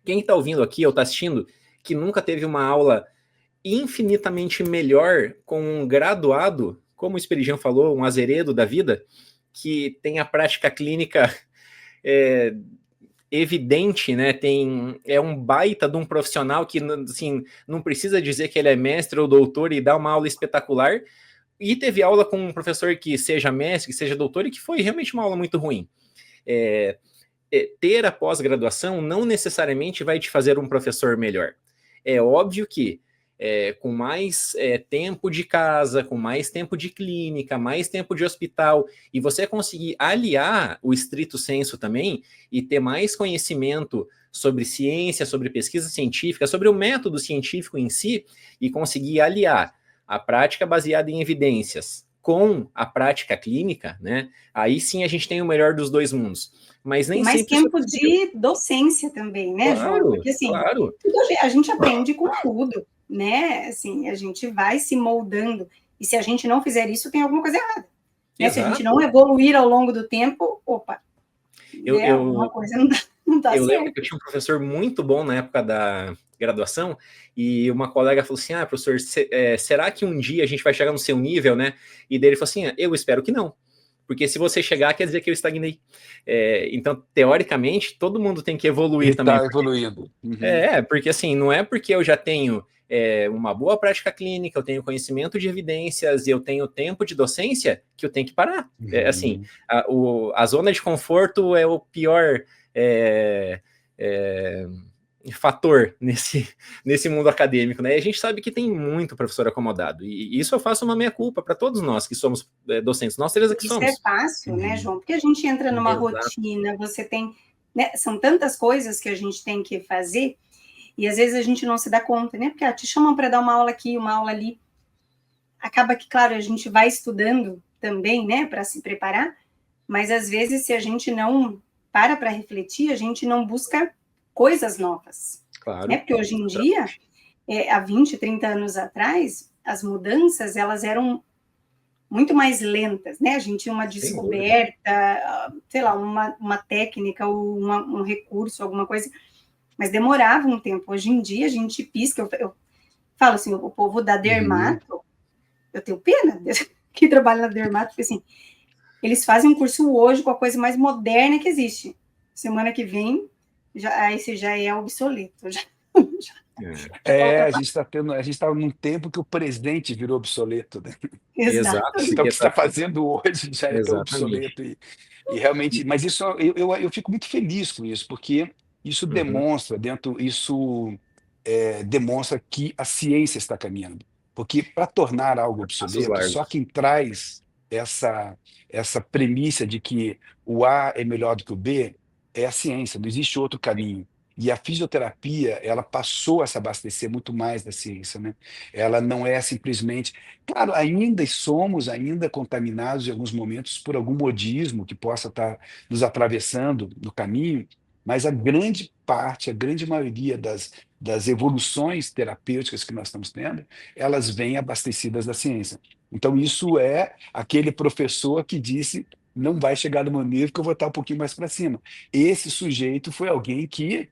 Quem está ouvindo aqui ou está assistindo, que nunca teve uma aula infinitamente melhor com um graduado, como o Esperidião falou, um azeredo da vida, que tem a prática clínica evidente, né? É um baita de um profissional que, assim, não precisa dizer que ele é mestre ou doutor e dá uma aula espetacular, e teve aula com um professor que seja mestre, que seja doutor, e que foi realmente uma aula muito ruim. Ter a pós-graduação não necessariamente vai te fazer um professor melhor. É óbvio que com mais tempo de casa, com mais tempo de clínica, mais tempo de hospital, e você conseguir aliar o estrito sensu também, e ter mais conhecimento sobre ciência, sobre pesquisa científica, sobre o método científico em si, e conseguir aliar a prática baseada em evidências com a prática clínica, né? Aí sim a gente tem o melhor dos dois mundos. Mas nem mais sempre tempo de docência também, né, claro, João? Porque assim, a gente aprende com tudo, né? Assim, a gente vai se moldando. E se a gente não fizer isso, tem alguma coisa errada. Né? Se a gente não evoluir ao longo do tempo, opa, alguma coisa não tá certo. Eu lembro que eu tinha um professor muito bom na época da graduação, e uma colega falou assim, professor, será que um dia a gente vai chegar no seu nível, né? E daí ele falou assim, eu espero que não. porque se você chegar, quer dizer que eu estagnei. Então, teoricamente, todo mundo tem que evoluir Ele também. está evoluindo. Porque assim, não é porque eu já tenho uma boa prática clínica, eu tenho conhecimento de evidências e eu tenho tempo de docência que eu tenho que parar. Assim, a zona de conforto é o pior fator nesse mundo acadêmico, né? E a gente sabe que tem muito professor acomodado, e isso eu faço uma meia-culpa para todos nós que somos docentes, nós três aqui somos. Isso é fácil, né, João? Porque a gente entra numa rotina, você tem, né, são tantas coisas que a gente tem que fazer, e às vezes a gente não se dá conta, né? Porque te chamam para dar uma aula aqui, uma aula ali. Acaba que, claro, a gente vai estudando também, né, para se preparar, mas às vezes, se a gente não para refletir, a gente não busca coisas novas. Claro. Né? Porque hoje em dia, há 20, 30 anos atrás, as mudanças, elas eram muito mais lentas, né? A gente tinha uma descoberta, sei lá, uma técnica, ou um recurso, alguma coisa, mas demorava um tempo. Hoje em dia, a gente pisca, eu falo assim, o povo da dermato, eu tenho pena que trabalha na dermato, porque assim, eles fazem um curso hoje com a coisa mais moderna que existe. Semana que vem, esse já é obsoleto. A gente está num tempo que o presente virou obsoleto, né? Exato. Então, o que está fazendo hoje já é tão obsoleto. E realmente, mas isso eu fico muito feliz com isso, porque isso demonstra demonstra que a ciência está caminhando. Porque para tornar algo obsoleto, só quem traz essa premissa de que o A é melhor do que o B é a ciência, não existe outro caminho. E a fisioterapia, ela passou a se abastecer muito mais da ciência, né? Ela não é simplesmente... Claro, somos ainda contaminados em alguns momentos por algum modismo que possa estar nos atravessando no caminho, mas a grande parte, a grande maioria das evoluções terapêuticas que nós estamos tendo, elas vêm abastecidas da ciência. Então, isso é aquele professor que disse: não vai chegar no meu nível, que eu vou estar um pouquinho mais para cima. Esse sujeito foi alguém que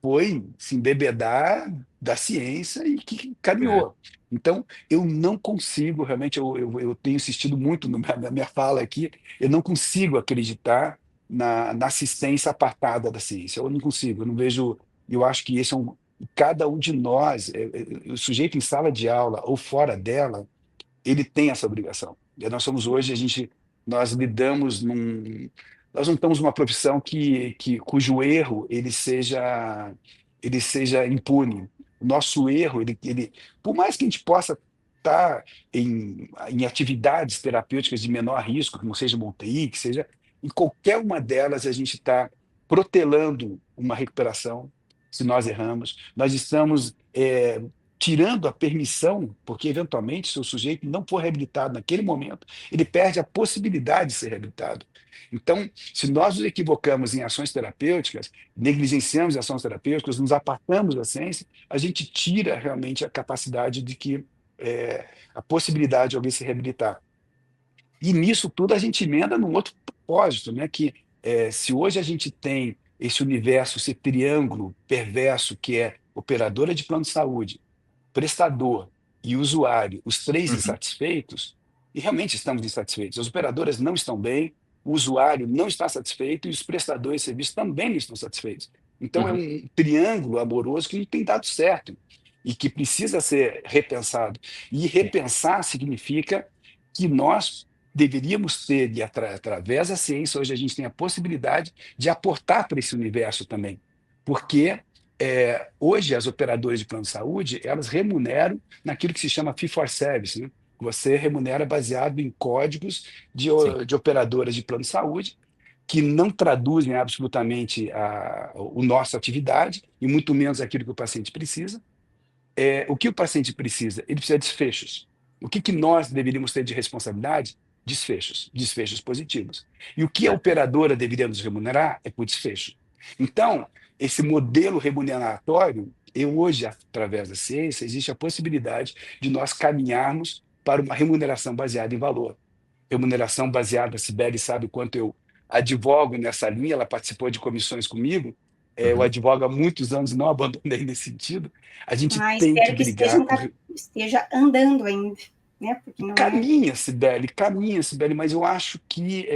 foi se embebedar da ciência e que caminhou. Então, eu não consigo, realmente, eu tenho insistido muito na minha fala aqui, eu não consigo acreditar na assistência apartada da ciência. Eu não consigo, eu não vejo. Eu acho que esse é cada um de nós, o sujeito em sala de aula ou fora dela, ele tem essa obrigação. E nós somos hoje, nós lidamos nós não estamos numa profissão cujo erro ele seja impune. O nosso erro, por mais que a gente possa estar em atividades terapêuticas de menor risco, que não seja Monteí, que seja, em qualquer uma delas a gente está protelando uma recuperação se nós erramos. Nós estamos tirando a permissão, porque eventualmente, se o sujeito não for reabilitado naquele momento, ele perde a possibilidade de ser reabilitado. Então, se nós nos equivocamos em ações terapêuticas, negligenciamos ações terapêuticas, nos apartamos da ciência, a gente tira realmente a capacidade a possibilidade de alguém se reabilitar. E nisso tudo a gente emenda num outro propósito, né? Que se hoje a gente tem esse universo, esse triângulo perverso que é operadora de plano de saúde, prestador e usuário, os três insatisfeitos, e realmente estamos insatisfeitos. As operadoras não estão bem, o usuário não está satisfeito e os prestadores de serviços também não estão satisfeitos. Então, é um triângulo amoroso que não tem dado certo e que precisa ser repensado. E repensar significa que nós deveríamos ter, e através da ciência, hoje a gente tem a possibilidade de aportar para esse universo também. Porque hoje as operadoras de plano de saúde, elas remuneram naquilo que se chama fee for service, né? Você remunera baseado em códigos de operadoras de plano de saúde que não traduzem absolutamente a nossa atividade e muito menos aquilo que o paciente precisa. O que o paciente precisa? Ele precisa de desfechos. O que nós deveríamos ter de responsabilidade? Desfechos positivos. E o que a operadora deveria nos remunerar é por desfecho. Então, esse modelo remuneratório, hoje, através da ciência, existe a possibilidade de nós caminharmos para uma remuneração baseada em valor. Remuneração baseada, a Sibeli sabe quanto eu advogo nessa linha, ela participou de comissões comigo, eu advogo há muitos anos, não abandonei nesse sentido. A gente tem que brigar esteja andando ainda. né? Porque não é. Caminha, Sibeli, mas eu acho que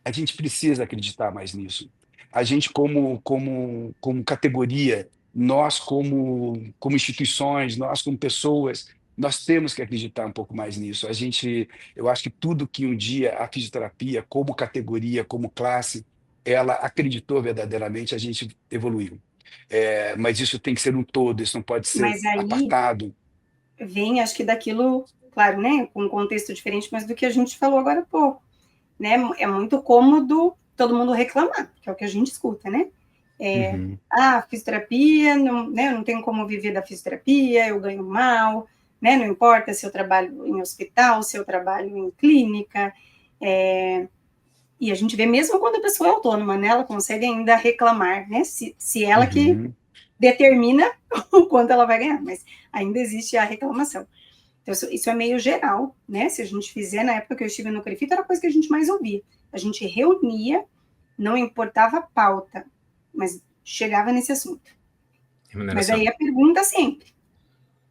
a gente precisa acreditar mais nisso. A gente, como categoria, nós, como instituições, nós, como pessoas, nós temos que acreditar um pouco mais nisso. Eu acho que tudo que um dia a fisioterapia, como categoria, como classe, ela acreditou verdadeiramente, a gente evoluiu. Mas isso tem que ser um todo, isso não pode ser Mas aí apartado. vem, acho que daquilo, claro, né? Com um contexto diferente, mas do que a gente falou agora há pouco, né? É muito cômodo todo mundo reclamar, que é o que a gente escuta, né? Uhum, Fisioterapia, não, né, eu não tenho como viver da fisioterapia, eu ganho mal, né, não importa se eu trabalho em hospital, se eu trabalho em clínica, e a gente vê mesmo quando a pessoa é autônoma, né, ela consegue ainda reclamar, né, se ela que uhum, determina o quanto ela vai ganhar, mas ainda existe a reclamação. Então, isso é meio geral, né, se a gente fizer, na época que eu estive no CREFIT, era a coisa que a gente mais ouvia. A gente reunia, não importava a pauta, mas chegava nesse assunto. Mas Remuneração. aí a pergunta sempre: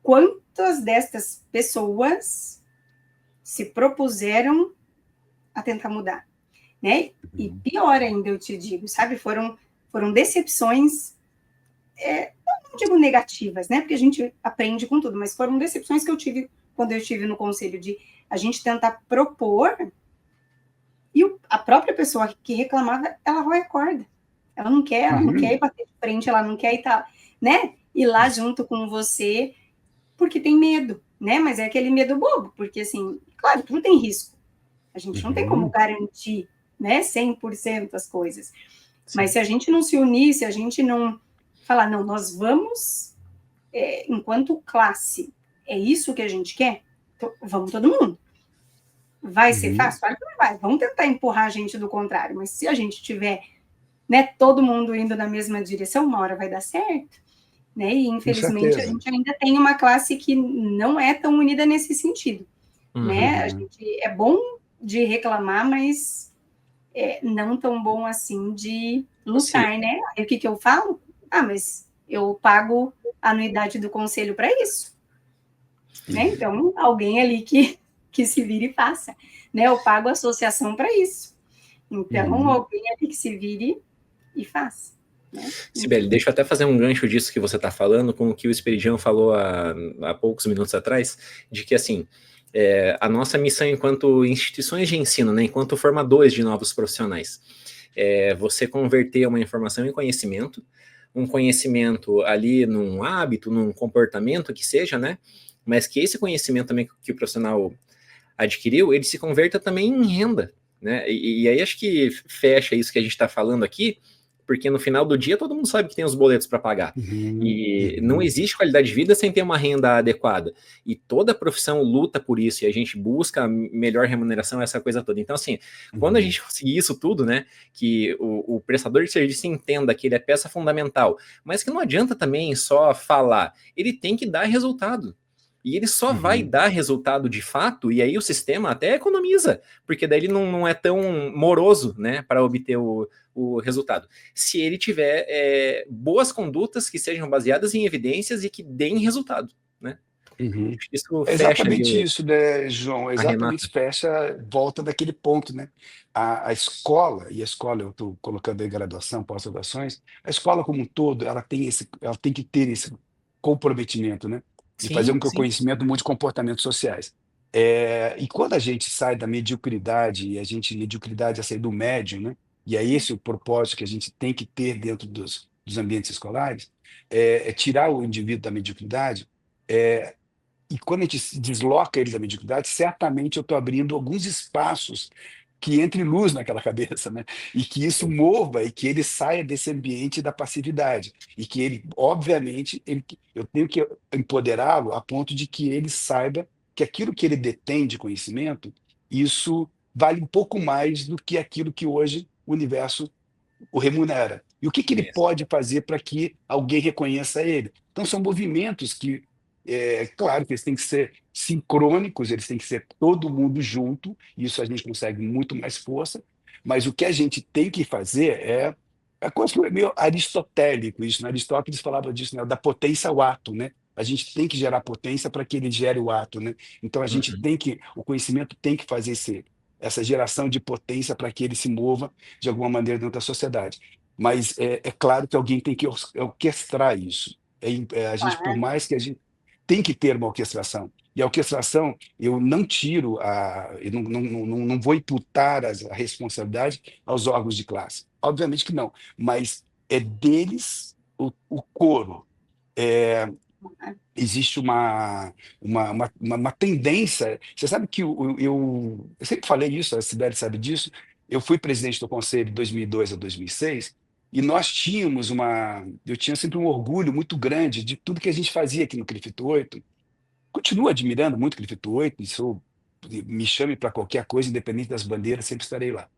quantas destas pessoas se propuseram a tentar mudar, né? E uhum, pior ainda, eu te digo, sabe? Foram decepções, não digo negativas, né? Porque a gente aprende com tudo, mas foram decepções que eu tive quando eu estive no conselho, de a gente tentar propor e a própria pessoa que reclamava, ela vai e acorda. Ela não quer uhum. ir bater de frente, ela não quer ir, né? Ir lá junto com você, porque tem medo, né? Mas é aquele medo bobo, porque assim, claro, tudo tem risco. A gente não tem como Uhum, garantir, né, 100% as coisas. Mas Sim. se a gente não se unir, se a gente não falar, não, nós vamos, enquanto classe, é isso que a gente quer, então, vamos todo mundo. Vai ser uhum. fácil? Claro que não vai. Vamos tentar empurrar a gente do contrário, mas se a gente tiver, né, todo mundo indo na mesma direção, uma hora vai dar certo. Né? E Com infelizmente a certeza. gente ainda tem uma classe que não é tão unida nesse sentido, Uhum. né? A Uhum. gente é bom de reclamar, mas não tão bom assim de Se, lutar, né? Aí o que eu falo? Mas eu pago a anuidade do conselho para isso, né? Uhum. Então alguém ali que se vire e faça, né? Eu pago a associação para isso, então Uhum. alguém ali que se vire e faça, né? Sibeli, deixa eu até fazer um gancho disso que você está falando, com o que o Esperidião falou há poucos minutos atrás, de que, assim, a nossa missão enquanto instituições de ensino, né, enquanto formadores de novos profissionais, é você converter uma informação em conhecimento, um conhecimento ali num hábito, num comportamento que seja, né, mas que esse conhecimento também que o profissional adquiriu, ele se converta também em renda, né, e aí acho que fecha isso que a gente está falando aqui, porque no final do dia todo mundo sabe que tem os boletos para pagar. Uhum. E não Uhum. existe qualidade de vida sem ter uma renda adequada. E toda profissão luta por isso, e a gente busca melhor remuneração, essa coisa toda. Então, assim, quando a Uhum. gente conseguir isso tudo, né, que o prestador de serviço entenda que ele é peça fundamental, mas que não adianta também só falar, ele tem que dar resultado. E ele só vai Uhum. dar resultado de fato, e aí o sistema até economiza, porque daí ele não é tão moroso, né, para obter o resultado. Se ele tiver boas condutas que sejam baseadas em evidências e que deem resultado, né? Uhum. Isso É fecha ali exatamente isso, né, João? É a exatamente Renata. fecha, volta daquele ponto, né? A escola, e a escola, eu estou colocando aí graduação, pós-graduações, a escola como um todo, ela tem que ter esse comprometimento, né? De fazer Sim, com que o sim. conhecimento mude comportamentos sociais. E quando a gente sai da mediocridade, e a gente, mediocridade é sair do médio, né? E é esse o propósito que a gente tem que ter dentro dos ambientes escolares, é tirar o indivíduo da mediocridade, é, e quando a gente se desloca ele da mediocridade, certamente eu estou abrindo alguns espaços que entre luz naquela cabeça, né? E que isso Sim. mova e que ele saia desse ambiente da passividade. E que ele, obviamente, eu tenho que empoderá-lo a ponto de que ele saiba que aquilo que ele detém de conhecimento, isso vale um pouco mais do que aquilo que hoje o universo o remunera. E o que que ele Isso. pode fazer para que alguém reconheça ele? Então, são movimentos que, claro, que eles têm que ser sincrônicos, eles têm que ser todo mundo junto, e isso a gente consegue muito mais força, mas o que a gente tem que fazer é coisa que é meio aristotélico isso, né? Aristóteles falava disso, né? Da potência ao ato, né? a gente tem que gerar potência para que ele gere o ato, né? Então Uhum. o conhecimento tem que fazer essa geração de potência para que ele se mova de alguma maneira dentro da sociedade. Mas é claro que alguém tem que orquestrar isso. A gente, por Claro. mais que a gente tem que ter uma orquestração. E a orquestração, eu não tiro eu não vou imputar a responsabilidade aos órgãos de classe. Obviamente que não, mas é deles o coro. É, existe uma tendência. Você sabe que eu sempre falei isso, a Sibeli sabe disso. Eu fui presidente do conselho de 2002 a 2006 e nós tínhamos eu tinha sempre um orgulho muito grande de tudo que a gente fazia aqui no CRIFIT 8. Continuo admirando muito o CRIFIT 8, me chame para qualquer coisa, independente das bandeiras, sempre estarei lá.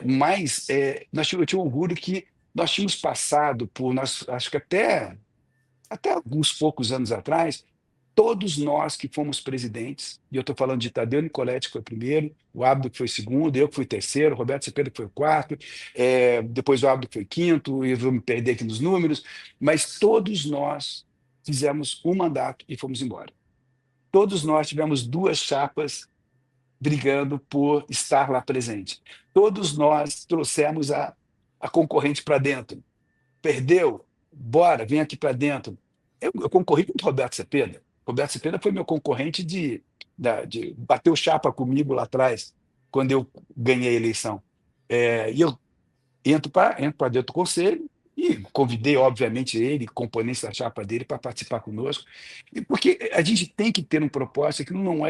Mas eu tinha orgulho que nós tínhamos passado acho que até alguns poucos anos atrás, todos nós que fomos presidentes, e eu estou falando de Tadeu Nicoletti, que foi o primeiro, o Abdo, que foi o segundo, eu que fui o terceiro, o Roberto Cepeda, que foi o quarto, depois o Abdo, que foi o quinto, e eu vou me perder aqui nos números, mas todos nós fizemos um mandato e fomos embora. Todos nós tivemos duas chapas brigando por estar lá presente. Todos nós trouxemos a concorrente para dentro. Perdeu? Bora, vem aqui para dentro. Eu concorri com o Roberto Cepeda. Roberto Cepeda foi meu concorrente de bateu chapa comigo lá atrás, quando eu ganhei a eleição. E eu entro para dentro do conselho e convidei, obviamente, ele, componentes da chapa dele, para participar conosco. E porque a gente tem que ter um propósito que não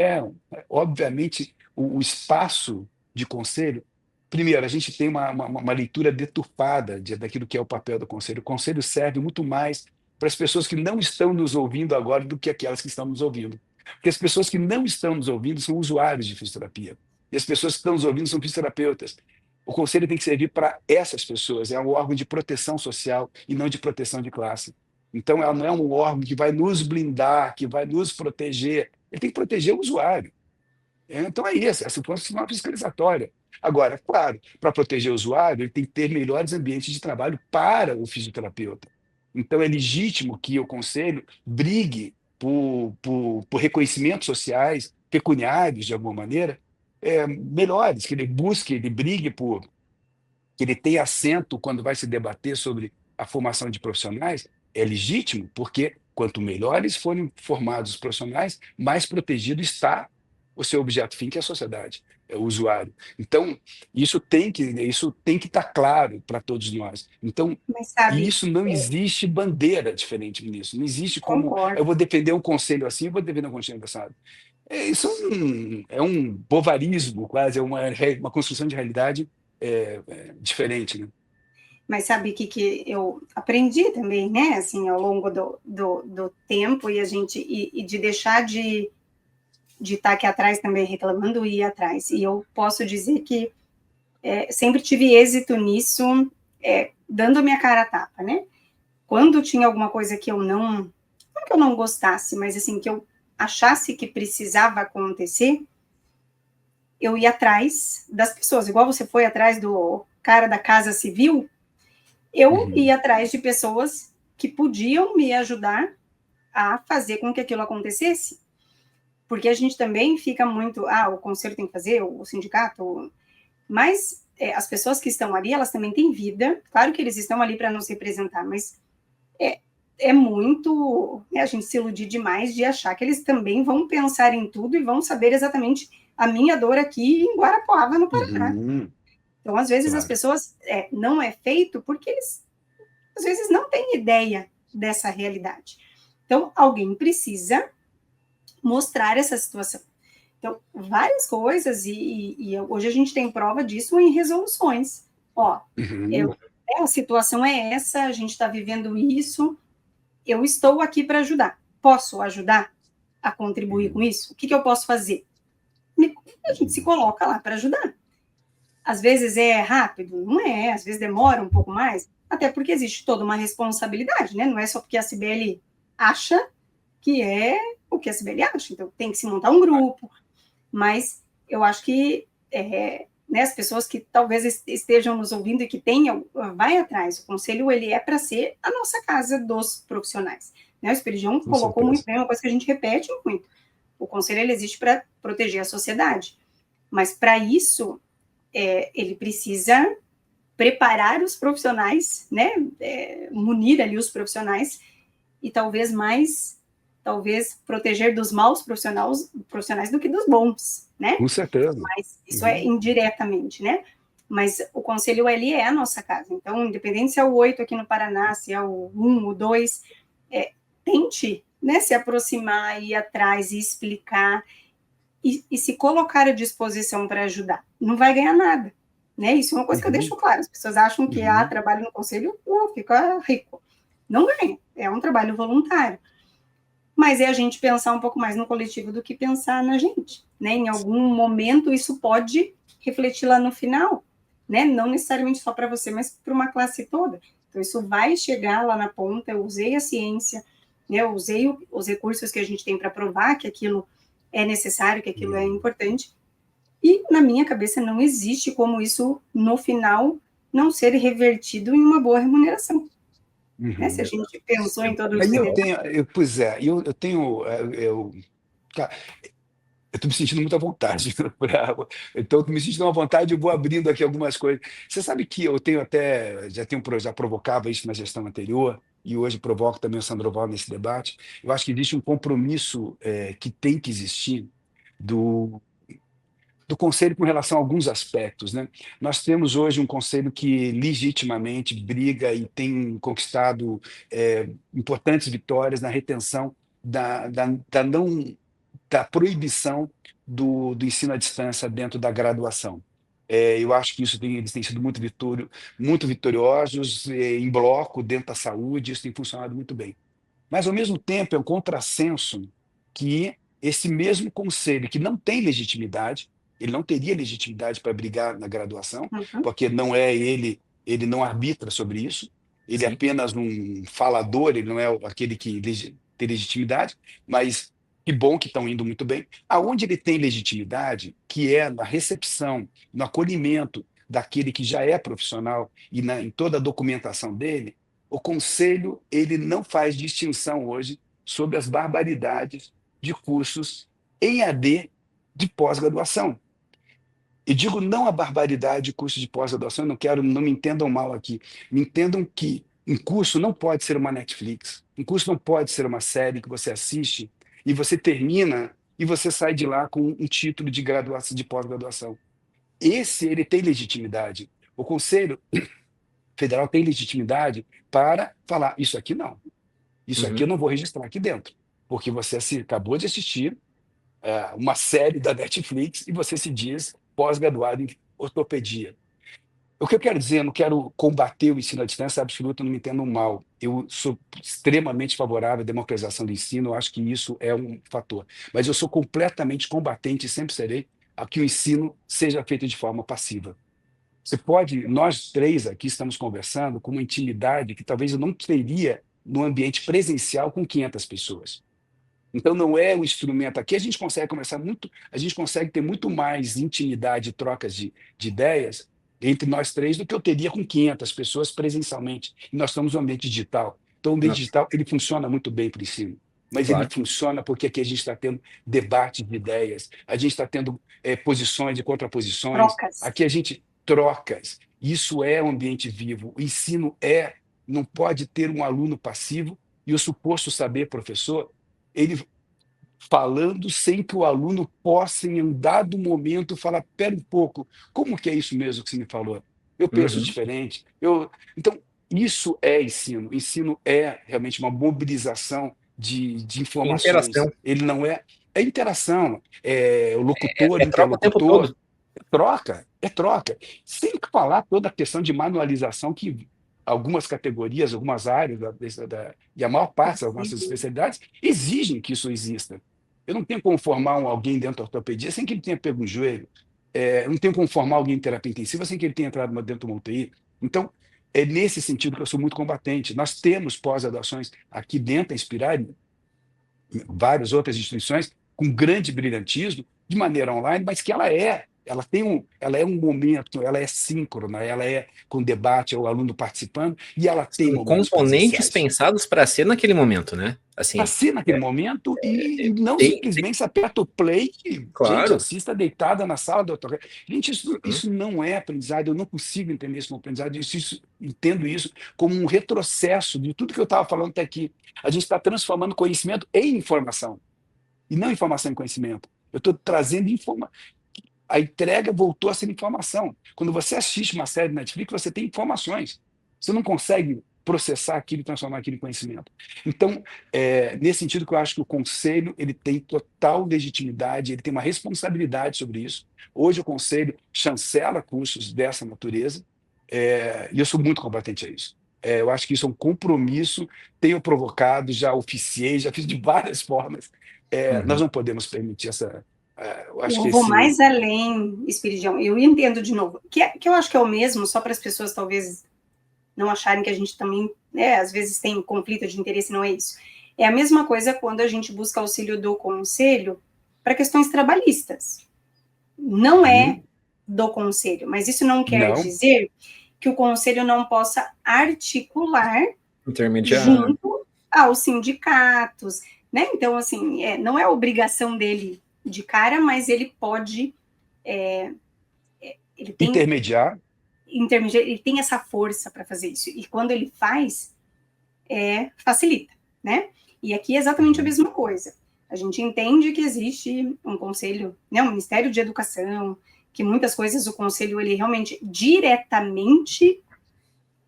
obviamente, o espaço de conselho. Primeiro, a gente tem uma leitura deturpada daquilo que é o papel do conselho. O conselho serve muito mais para as pessoas que não estão nos ouvindo agora do que aquelas que estão nos ouvindo. Porque as pessoas que não estão nos ouvindo são usuários de fisioterapia. E as pessoas que estão nos ouvindo são fisioterapeutas. O conselho tem que servir para essas pessoas, é um órgão de proteção social e não de proteção de classe. Então, ela não é um órgão que vai nos blindar, que vai nos proteger. Ele tem que proteger o usuário. Então, é isso, essa função fiscalizatória. Agora, claro, para proteger o usuário, ele tem que ter melhores ambientes de trabalho para o fisioterapeuta. Então, é legítimo que o conselho brigue por reconhecimentos sociais, pecuniários, de alguma maneira, melhores, que ele busque, ele brigue que ele tenha assento quando vai se debater sobre a formação de profissionais, é legítimo, porque quanto melhores forem formados os profissionais, mais protegido está o seu objeto fim, que é a sociedade, é o usuário. Então, isso tem que estar claro para todos nós. Então, Mas e sabe, isso não existe bandeira diferente nisso. Não existe como eu concordo. vou defender um conselho assim, eu vou defender um conselho assado. Isso é um bovarismo, quase, é uma construção de realidade diferente, né? Mas sabe o que eu aprendi também, né? Assim, ao longo do tempo e de deixar de estar aqui atrás também reclamando e ir atrás. E eu posso dizer que sempre tive êxito nisso, dando a minha cara a tapa, né? Quando tinha alguma coisa que não que eu não gostasse, mas assim, que eu achasse que precisava acontecer, eu ia atrás das pessoas, igual você foi atrás do cara da Casa Civil, eu Uhum, ia atrás de pessoas que podiam me ajudar a fazer com que aquilo acontecesse. Porque a gente também fica muito, o conselho tem que fazer, o sindicato, mas as pessoas que estão ali, elas também têm vida, claro que eles estão ali para nos representar, mas é muito, a gente se iludir demais de achar que eles também vão pensar em tudo e vão saber exatamente a minha dor aqui em Guarapuava, no Paraná. uhum, Então, às vezes, as claro. pessoas não é feito porque eles, às vezes, não têm ideia dessa realidade. Então, alguém precisa mostrar essa situação. Então, várias coisas, e hoje a gente tem prova disso em resoluções. Ó, Uhum, a situação é essa, a gente está vivendo isso, eu estou aqui para ajudar. Posso ajudar a contribuir com uhum, isso? O que eu posso fazer? A gente se uhum, coloca lá para ajudar. Às vezes é rápido? Não é, às vezes demora um pouco mais, até porque existe toda uma responsabilidade, né? Não é só porque a Cibele acha que é o que a Cibele acha, então tem que se montar um grupo, mas eu acho que né, as pessoas que talvez estejam nos ouvindo e que tenham, vai atrás. O conselho ele é para ser a nossa casa dos profissionais. né? O Esperidião Com colocou muito certeza. bem, uma coisa que a gente repete muito. O conselho ele existe para proteger a sociedade, mas para isso ele precisa preparar os profissionais, né? Munir ali os profissionais e talvez proteger dos maus profissionais do que dos bons, né? Com certeza. Mas isso é indiretamente, né? Mas o conselho ele é a nossa casa. Então, independente se é o 8 aqui no Paraná, se é o 1, o 2, tente, né, se aproximar, ir atrás e explicar e se colocar à disposição para ajudar. Não vai ganhar nada, né? Isso é uma coisa que eu deixo claro. As pessoas acham que trabalho no conselho, fica rico. Não ganha. É um trabalho voluntário. Mas é a gente pensar um pouco mais no coletivo do que pensar na gente, né? Em algum momento isso pode refletir lá no final, né? Não necessariamente só para você, mas para uma classe toda. Então isso vai chegar lá na ponta. Eu usei a ciência, né? Eu usei os recursos que a gente tem para provar que aquilo é necessário, que aquilo é importante. E na minha cabeça não existe como isso no final não ser revertido em uma boa remuneração. Né? Se a gente pensou em todo Aí esse eu detalhe. tenho, pois é, eu tenho, cara, eu estou me sentindo muita vontade. Então, eu me sentindo uma vontade, eu vou abrindo aqui algumas coisas. Você sabe que eu tenho até, já provocava isso na gestão anterior, e hoje provoco também o Sandroval nesse debate. Eu acho que existe um compromisso que tem que existir do Conselho com relação a alguns aspectos, né? Nós temos hoje um Conselho que legitimamente briga e tem conquistado importantes vitórias na retenção da proibição do ensino à distância dentro da graduação. Eu acho que eles têm sido muito vitoriosos em bloco dentro da saúde, isso tem funcionado muito bem. Mas, ao mesmo tempo, é um contrassenso que esse mesmo conselho, que não tem legitimidade, ele não teria legitimidade para brigar na graduação, porque não é ele não arbitra sobre isso, ele é Sim. apenas um falador, ele não é aquele que tem legitimidade, mas que bom que estão indo muito bem. Aonde ele tem legitimidade, que é na recepção, no acolhimento daquele que já é profissional e em toda a documentação dele, o Conselho ele não faz distinção hoje sobre as barbaridades de cursos em AD de pós-graduação. E digo não a barbaridade de curso de pós-graduação, não me entendam mal aqui. Me entendam que um curso não pode ser uma Netflix, um curso não pode ser uma série que você assiste e você termina e você sai de lá com um título de graduação, de pós-graduação. Ele tem legitimidade. O Conselho Federal tem legitimidade para falar, isso aqui não. Isso aqui eu não vou registrar aqui dentro, porque você acabou de assistir uma série da Netflix e você se diz pós-graduado em ortopedia. O que eu quero dizer, eu não quero combater o ensino à distância absoluta, não me entendam mal. Eu sou extremamente favorável à democratização do ensino, eu acho que isso é um fator. Mas eu sou completamente combatente e sempre serei a que o ensino seja feito de forma passiva. Nós três aqui estamos conversando com uma intimidade que talvez eu não teria no ambiente presencial com 500 pessoas. Então, não é um instrumento. Aqui a gente consegue conversar muito, a gente consegue ter muito mais intimidade e trocas de ideias entre nós três do que eu teria com 500 pessoas presencialmente. E nós estamos no ambiente digital. Então, o ambiente digital ele funciona muito bem para o ensino. Mas ele funciona porque aqui a gente está tendo debate de ideias, a gente está tendo posições e contraposições. Trocas. Aqui a gente trocas. Isso é um ambiente vivo. O ensino não pode ter um aluno passivo e o suposto saber professor ele falando sem que o aluno possa, em um dado momento, falar, pera um pouco, como que é isso mesmo que você me falou? Eu penso diferente. Então, isso é ensino. Ensino é realmente uma mobilização de informações. Interação. Ele não é... É interação. O locutor, Troca o tempo interlocutor. todo. É troca. Sem falar toda a questão de manualização que algumas categorias, algumas áreas e a maior parte das nossas especialidades exigem que isso exista. Eu não tenho como formar alguém dentro da ortopedia sem que ele tenha pego um joelho. Eu não tenho como formar alguém em terapia intensiva sem que ele tenha entrado dentro de uma UTI. Então, é nesse sentido que eu sou muito combatente. Nós temos pós-graduações aqui dentro da Inspirar, várias outras instituições, com grande brilhantismo, de maneira online, mas que ela é ela é um momento, ela é síncrona, ela é com debate, é o aluno participando, e ela tem São momentos componentes presenciais. pensados para ser naquele momento, né? Para Assim, ser naquele momento e não tem, simplesmente aperta o play e, gente, claro. assista deitada na sala do autor. Gente, isso não é aprendizado, eu não consigo entender isso como aprendizado, entendo isso como um retrocesso de tudo que eu estava falando até aqui. A gente está transformando conhecimento em informação, e não informação em conhecimento. Eu estou trazendo informação. A entrega voltou a ser informação. Quando você assiste uma série de Netflix, você tem informações. Você não consegue processar aquilo e transformar aquilo em conhecimento. Então, nesse sentido que eu acho que o conselho ele tem total legitimidade, ele tem uma responsabilidade sobre isso. Hoje o conselho chancela cursos dessa natureza, e eu sou muito combatente a isso. Eu acho que isso é um compromisso, tenho provocado, já oficiei, já fiz de várias formas. Nós não podemos permitir essa... eu acho que Eu vou mais além, Espiridião. Eu entendo de novo, que eu acho que é o mesmo, só para as pessoas talvez não acharem que a gente também, né, às vezes tem conflito de interesse, não é isso. É a mesma coisa quando a gente busca auxílio do conselho para questões trabalhistas. Não é do conselho, mas isso não quer Não, dizer que o conselho não possa articular Intermediário. junto aos sindicatos, né? Então, assim, não é obrigação dele de cara, mas ele pode, ele tem intermediar. ele tem essa força para fazer isso. E quando ele faz, facilita, né? E aqui é exatamente a mesma coisa. A gente entende que existe um conselho, né, um Ministério de Educação, que muitas coisas o conselho, ele realmente, diretamente,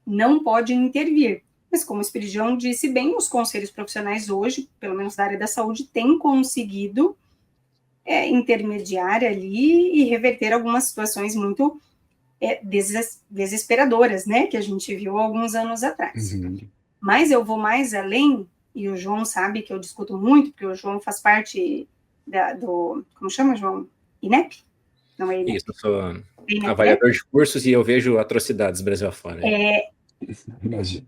não pode intervir. Mas como o Espiridião disse bem, os conselhos profissionais hoje, pelo menos da área da saúde, têm conseguido intermediar ali e reverter algumas situações muito desesperadoras, né, que a gente viu há alguns anos atrás. Mas eu vou mais além, e o João sabe que eu discuto muito, porque o João faz parte do... Como chama, João? INEP? Não é INEP? Isso, eu sou INEP, avaliador de cursos e eu vejo atrocidades Brasil afora.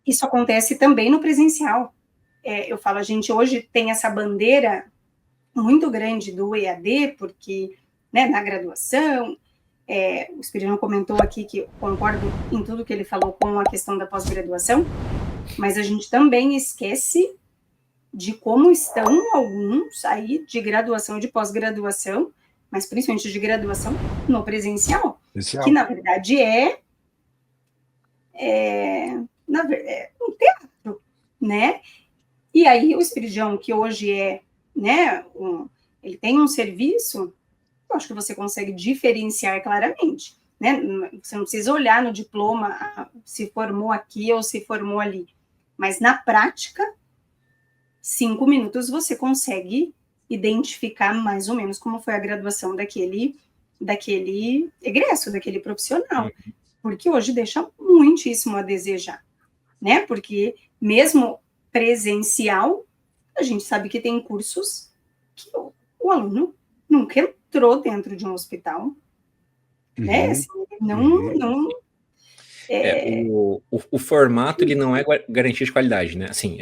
Isso acontece também no presencial. Eu falo, a gente hoje tem essa bandeira muito grande do EAD, porque, né, na graduação, o Espiridião comentou aqui que eu concordo em tudo que ele falou com a questão da pós-graduação, mas a gente também esquece de como estão alguns aí de graduação e de pós-graduação, mas principalmente de graduação no presencial, que na verdade é um teatro, né? E aí o Espiridião, que hoje né, ele tem um serviço, eu acho que você consegue diferenciar claramente, né? Você não precisa olhar no diploma se formou aqui ou se formou ali, mas na prática, 5 minutos você consegue identificar mais ou menos como foi a graduação daquele egresso, daquele profissional, porque hoje deixa muitíssimo a desejar, né? Porque mesmo presencial, a gente sabe que tem cursos que o aluno nunca entrou dentro de um hospital, né? Assim, o formato ele não é garantia de qualidade, né? Assim,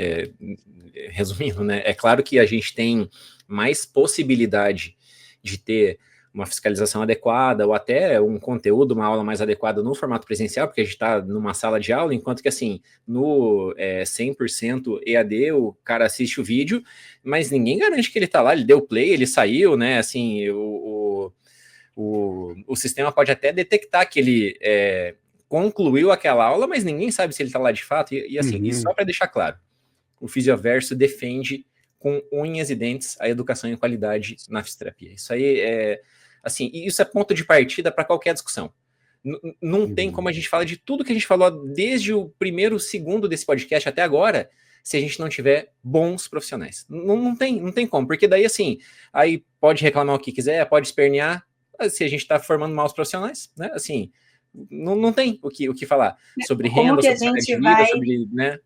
resumindo, né? É claro que a gente tem mais possibilidade de ter uma fiscalização adequada ou até um conteúdo, uma aula mais adequada no formato presencial, porque a gente está numa sala de aula, enquanto que, assim, no 100% EAD, o cara assiste o vídeo, mas ninguém garante que ele está lá, ele deu play, ele saiu, né? Assim, o sistema pode até detectar que ele concluiu aquela aula, mas ninguém sabe se ele está lá de fato. E assim, e só para deixar claro, o Fisioverso defende com unhas e dentes a educação em qualidade na fisioterapia. Isso aí assim, isso é ponto de partida para qualquer discussão. Não tem como a gente falar de tudo que a gente falou desde o primeiro segundo desse podcast até agora, se a gente não tiver bons profissionais. Não tem como, porque daí, assim, aí pode reclamar o que quiser, pode espernear, se a gente está formando maus profissionais, né, assim, não tem o que falar sobre renda, sobre qualidade de vida, sobre, né,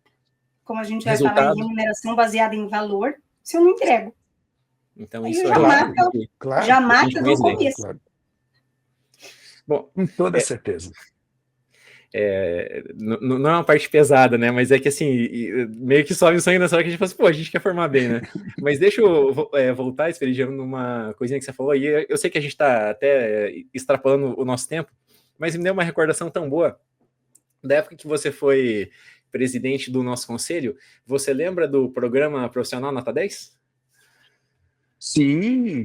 como a gente vai falar em remuneração baseada em valor, se eu não entrego. Então, aí isso já mata do começo. Claro. Bom, com toda certeza. não é uma parte pesada, né? Mas é que assim, meio que sobe o sangue nessa hora que a gente fala assim, pô, a gente quer formar bem, né? Mas deixa eu voltar, Esperidiano, numa coisinha que você falou, e eu sei que a gente tá até extrapolando o nosso tempo, mas me deu uma recordação tão boa da época que você foi presidente do nosso conselho. Você lembra do programa profissional Nota 10? Sim.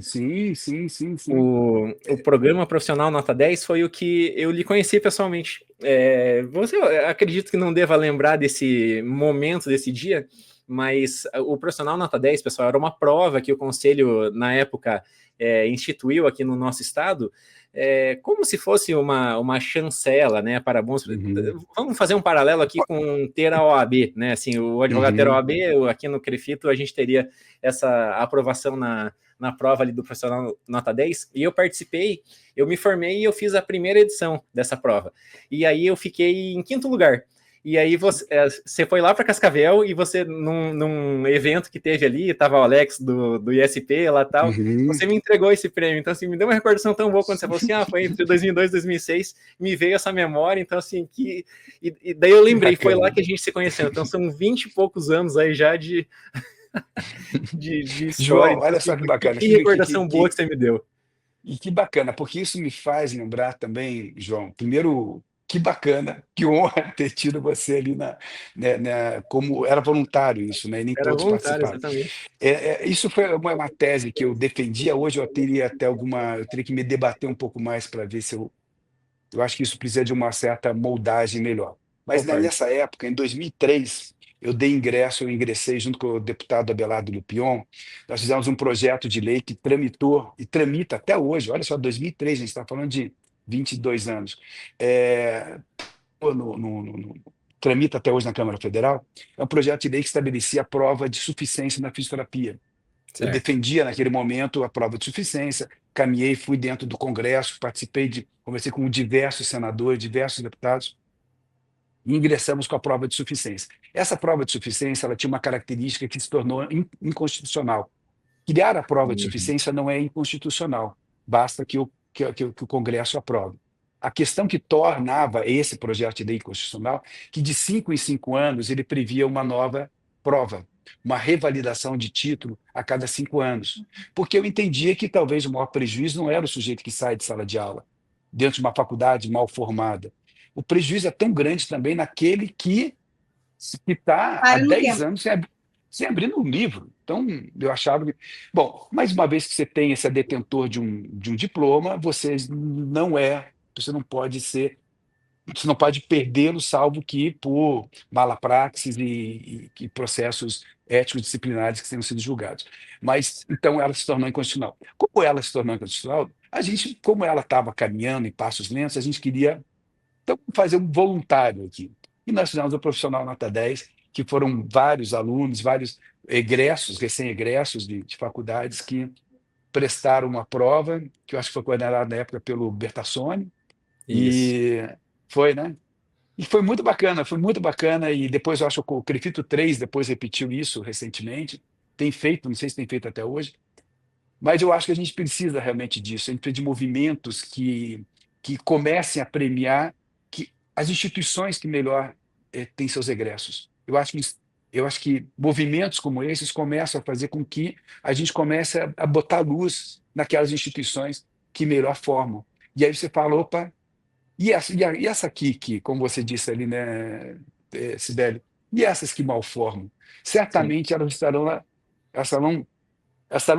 O programa profissional Nota 10 foi o que eu lhe conheci pessoalmente. Você acredito que não deva lembrar desse momento, desse dia, mas o profissional Nota 10, pessoal, era uma prova que o conselho, na época, instituiu aqui no nosso estado, como se fosse uma chancela, né, para bons... Vamos fazer um paralelo aqui com ter a OAB, né, assim, o advogado ter a OAB, aqui no CREFITO a gente teria essa aprovação na prova ali do profissional Nota 10, e eu participei, eu me formei e eu fiz a primeira edição dessa prova, e aí eu fiquei em 5º lugar. E aí você foi lá para Cascavel e você, num evento que teve ali, tava o Alex do ISP lá e tal, você me entregou esse prêmio. Então, assim, me deu uma recordação tão boa quando você falou assim, foi entre 2002 e 2006, me veio essa memória, então, assim, e daí eu lembrei, foi lá que a gente se conheceu. Então, são 20 e poucos anos aí já de história. João, olha só que bacana. Que recordação boa que você me deu. E que bacana, porque isso me faz lembrar também, João, primeiro, que bacana, que honra ter tido você ali como era voluntário isso, né? E nem Era todos voluntário, participaram. exatamente. Isso foi uma tese que eu defendia. Hoje eu teria que me debater um pouco mais para ver se eu acho que isso precisa de uma certa moldagem melhor. Mas nessa época, em 2003, eu ingressei junto com o deputado Abelardo Lupion. Nós fizemos um projeto de lei que tramitou e tramita até hoje. Olha só, 2003, a gente está falando de 22 anos. Tramita até hoje na Câmara Federal. É um projeto de lei que estabelecia a prova de suficiência na fisioterapia. Certo. Eu defendia naquele momento a prova de suficiência, caminhei, fui dentro do Congresso, conversei com diversos senadores, diversos deputados, e ingressamos com a prova de suficiência. Essa prova de suficiência ela tinha uma característica que se tornou inconstitucional. Criar a prova de suficiência não é inconstitucional, basta que o Congresso aprove. A questão que tornava esse projeto de lei inconstitucional, que de 5 em 5 anos ele previa uma nova prova, uma revalidação de título a cada 5 anos. Porque eu entendia que talvez o maior prejuízo não era o sujeito que sai de sala de aula, dentro de uma faculdade mal formada. O prejuízo é tão grande também naquele que está há 10 anos sem abrir um livro. Então, eu achava que... Bom, mais uma vez que você tem esse detentor de um diploma, você não pode perdê-lo, salvo que por malapraxis e processos éticos disciplinares que tenham sido julgados. Mas, então, ela se tornou inconstitucional. Como ela se tornou inconstitucional, como ela estava caminhando em passos lentos, a gente queria fazer um voluntário aqui. E nós fizemos o profissional Nota 10, que foram vários alunos, vários recém-egressos de faculdades que prestaram uma prova, que eu acho que foi coordenada na época pelo Bertassoni. E foi, né? E foi muito bacana, e depois eu acho que o CREFITO 3 depois repetiu isso recentemente, não sei se tem feito até hoje, mas eu acho que a gente precisa realmente disso, a gente precisa de movimentos que comecem a premiar as instituições que melhor têm seus egressos. Eu acho que movimentos como esses começam a fazer com que a gente comece a botar luz naquelas instituições que melhor formam. E aí você fala, opa, e essa aqui, que, como você disse ali, né, Sibeli, e essas que mal formam? Certamente elas estarão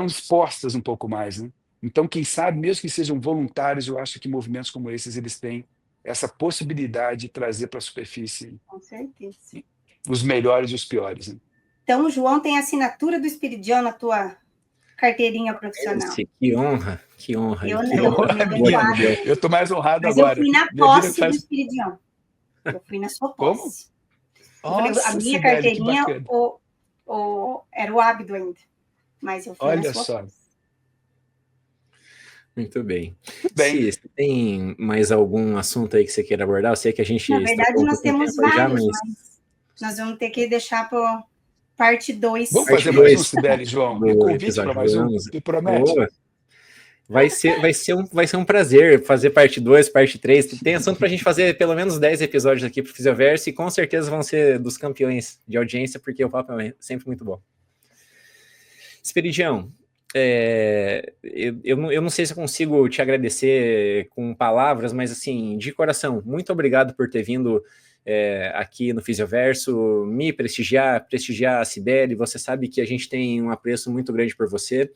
expostas um pouco mais, né? Então, quem sabe, mesmo que sejam voluntários, eu acho que movimentos como esses, eles têm essa possibilidade de trazer para a superfície com certeza os melhores e os piores. Né? Então, o João tem a assinatura do Esperidião na tua carteirinha profissional. Que honra, que honra. Eu estou mais honrado Mas agora. Eu fui na posse do Esperidião. Eu fui na sua posse. Como? Nossa, a minha carteirinha era o hábito ainda. Mas eu fui na sua posse. Muito bem. Se tem mais algum assunto aí que você queira abordar, eu sei que a gente... Na verdade, nós temos vários, mas nós vamos ter que deixar para parte 2. Vamos fazer mais um, Sibeli, João? Me convite para mais um? Me promete? Vai ser um prazer fazer parte 2, parte 3. Tem assunto para a gente fazer pelo menos 10 episódios aqui para o Fisioverso e com certeza vão ser dos campeões de audiência, porque o papo é sempre muito bom. Esperidião, eu não sei se eu consigo te agradecer com palavras, mas assim, de coração, muito obrigado por ter vindo aqui no Fisioverso, me prestigiar a Cibele. Você sabe que a gente tem um apreço muito grande por você.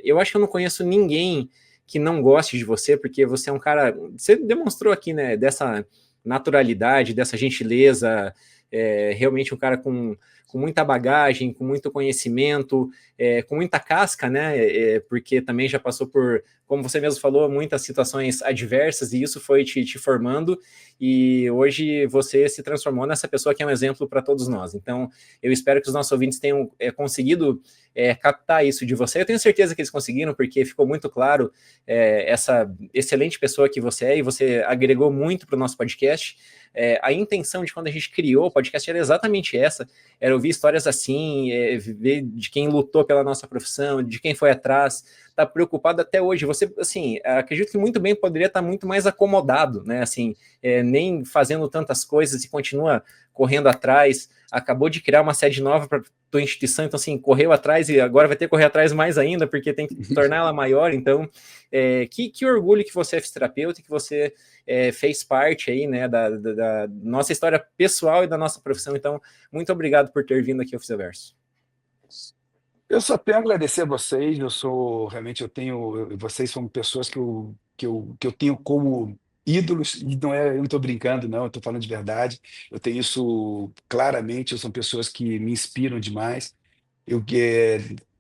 Eu acho que eu não conheço ninguém que não goste de você, porque você é um cara, você demonstrou aqui, né, dessa naturalidade, dessa gentileza, realmente um cara com muita bagagem, com muito conhecimento, com muita casca, né, porque também já passou por, como você mesmo falou, muitas situações adversas, e isso foi te formando, e hoje você se transformou nessa pessoa que é um exemplo para todos nós. Então, eu espero que os nossos ouvintes tenham conseguido captar isso de você. Eu tenho certeza que eles conseguiram, porque ficou muito claro essa excelente pessoa que você é, e você agregou muito para o nosso podcast. A intenção de quando a gente criou o podcast era exatamente essa, era ouvir histórias assim, ver de quem lutou pela nossa profissão, de quem foi atrás, tá preocupado até hoje. Você, assim, acredito que muito bem poderia estar muito mais acomodado, né, assim, nem fazendo tantas coisas e continua correndo atrás, acabou de criar uma sede nova para tua instituição, então assim, correu atrás e agora vai ter que correr atrás mais ainda, porque tem que tornar ela maior. Então, que orgulho que você é fisioterapeuta, que você fez parte aí, né, da nossa história pessoal e da nossa profissão. Então, muito obrigado por ter vindo aqui ao Fisioverso. Eu só tenho a agradecer a vocês. Vocês são pessoas que eu tenho como ídolos, e eu não estou brincando, não, eu estou falando de verdade. Eu tenho isso claramente. São pessoas que me inspiram demais. Eu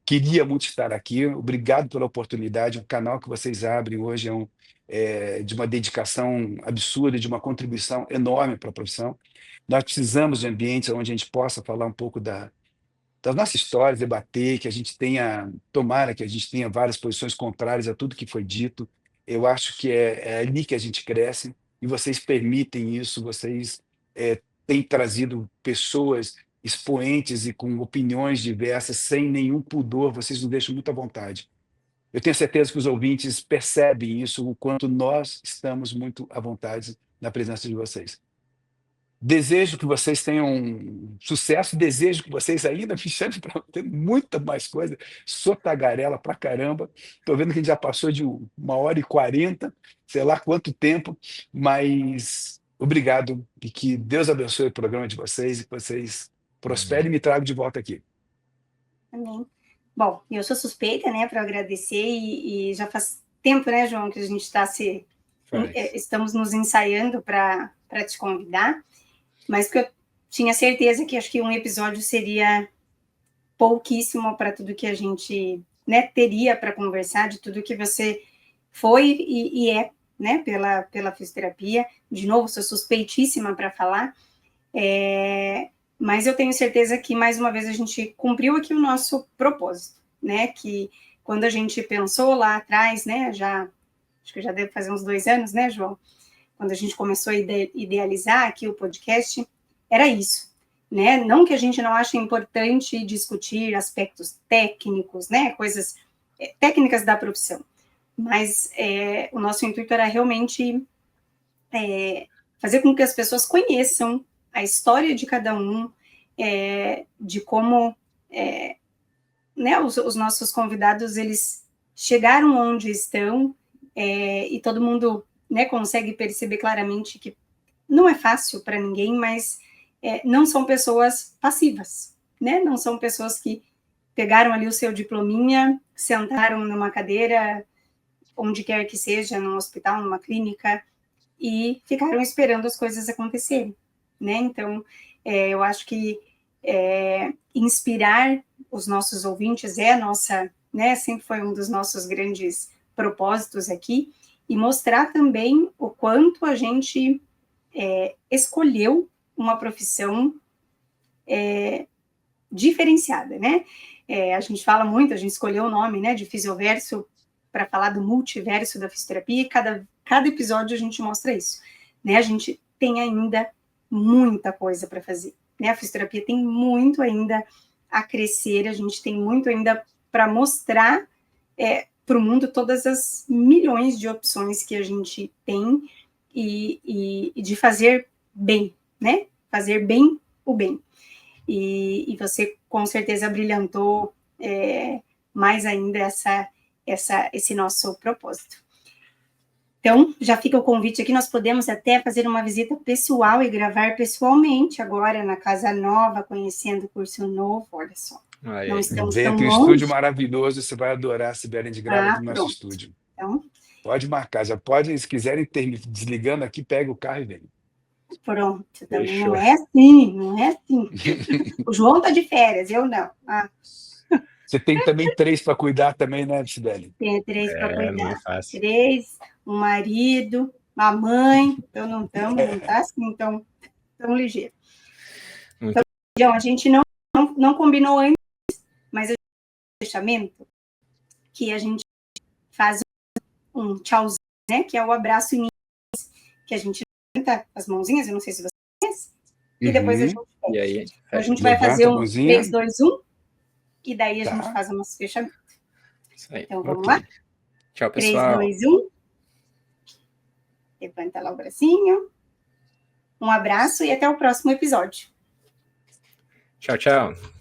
queria muito estar aqui. Obrigado pela oportunidade. O canal que vocês abrem hoje de uma dedicação absurda, de uma contribuição enorme para a profissão. Nós precisamos de ambientes onde a gente possa falar um pouco das nossas histórias, debater, tomara que a gente tenha várias posições contrárias a tudo que foi dito. Eu acho que é ali que a gente cresce, e vocês permitem isso. Vocês têm trazido pessoas expoentes e com opiniões diversas, sem nenhum pudor. Vocês nos deixam muito à vontade. Eu tenho certeza que os ouvintes percebem isso, o quanto nós estamos muito à vontade na presença de vocês. Desejo que vocês tenham sucesso, desejo que vocês ainda me chamem para ter muita mais coisa. Sou tagarela pra caramba. Estou vendo que a gente já passou de 1h40, sei lá quanto tempo, mas obrigado, e que Deus abençoe o programa de vocês, e que vocês prosperem e me tragam de volta aqui. Amém. Bom, eu sou suspeita, né, para agradecer, e já faz tempo, né, João, que a gente estamos nos ensaiando para te convidar, mas que eu tinha certeza que acho que um episódio seria pouquíssimo para tudo que a gente, né, teria para conversar, de tudo que você foi e é, né, pela fisioterapia. De novo, sou suspeitíssima para falar, mas eu tenho certeza que, mais uma vez, a gente cumpriu aqui o nosso propósito, né, que quando a gente pensou lá atrás, né, acho que já deve fazer uns 2 anos, né, João, quando a gente começou a idealizar aqui o podcast, era isso, né, não que a gente não ache importante discutir aspectos técnicos, né, coisas técnicas da profissão, mas o nosso intuito era realmente fazer com que as pessoas conheçam a história de cada um, de como né, os nossos convidados, eles chegaram onde estão, e todo mundo, né, consegue perceber claramente que não é fácil para ninguém, mas não são pessoas passivas, né? Não são pessoas que pegaram ali o seu diplominha, sentaram numa cadeira, onde quer que seja, num hospital, numa clínica, e ficaram esperando as coisas acontecerem, né? Então, eu acho que inspirar os nossos ouvintes né, sempre foi um dos nossos grandes propósitos aqui, e mostrar também o quanto a gente escolheu uma profissão diferenciada, né? A gente fala muito, a gente escolheu o nome, né, de Fisioverso para falar do multiverso da fisioterapia, e cada episódio a gente mostra isso, né? A gente tem ainda muita coisa para fazer, né? A fisioterapia tem muito ainda a crescer, a gente tem muito ainda para mostrar para o mundo todas as milhões de opções que a gente tem e de fazer bem, né? Fazer bem o bem. E você, com certeza, brilhantou mais ainda esse nosso propósito. Então, já fica o convite aqui, nós podemos até fazer uma visita pessoal e gravar pessoalmente agora na casa nova, conhecendo o curso novo, olha só. Não estamos Venha, tão tem um longe. estúdio maravilhoso, você vai adorar, Sibeli, a gente grava no nosso Pronto. estúdio. Então, pode marcar, já pode, se quiserem desligando aqui, pega o carro e vem. Pronto, também Fechou. não é assim, não é assim. O João tá de férias, eu não. Você tem também 3 para cuidar também, né, Sibeli? Tem 3 para cuidar. Não é fácil. 3, um marido, uma mãe, então não tá assim tão ligeiro. Muito Então, a gente não combinou antes, mas eu fechamento que a gente faz um tchauzinho, né? Que é o abraço inicial, que a gente levanta as mãozinhas, eu não sei se você conhece, e depois a gente E aí? Então, a gente vai Levanta fazer a um mãozinha. 3, 2, 1, e daí a Tá. gente faz o nosso fechamento. Isso aí. Então, vamos Ok. lá? Tchau, 3, pessoal. 2, 1. Levanta lá o bracinho. Um abraço e até o próximo episódio. Tchau, tchau.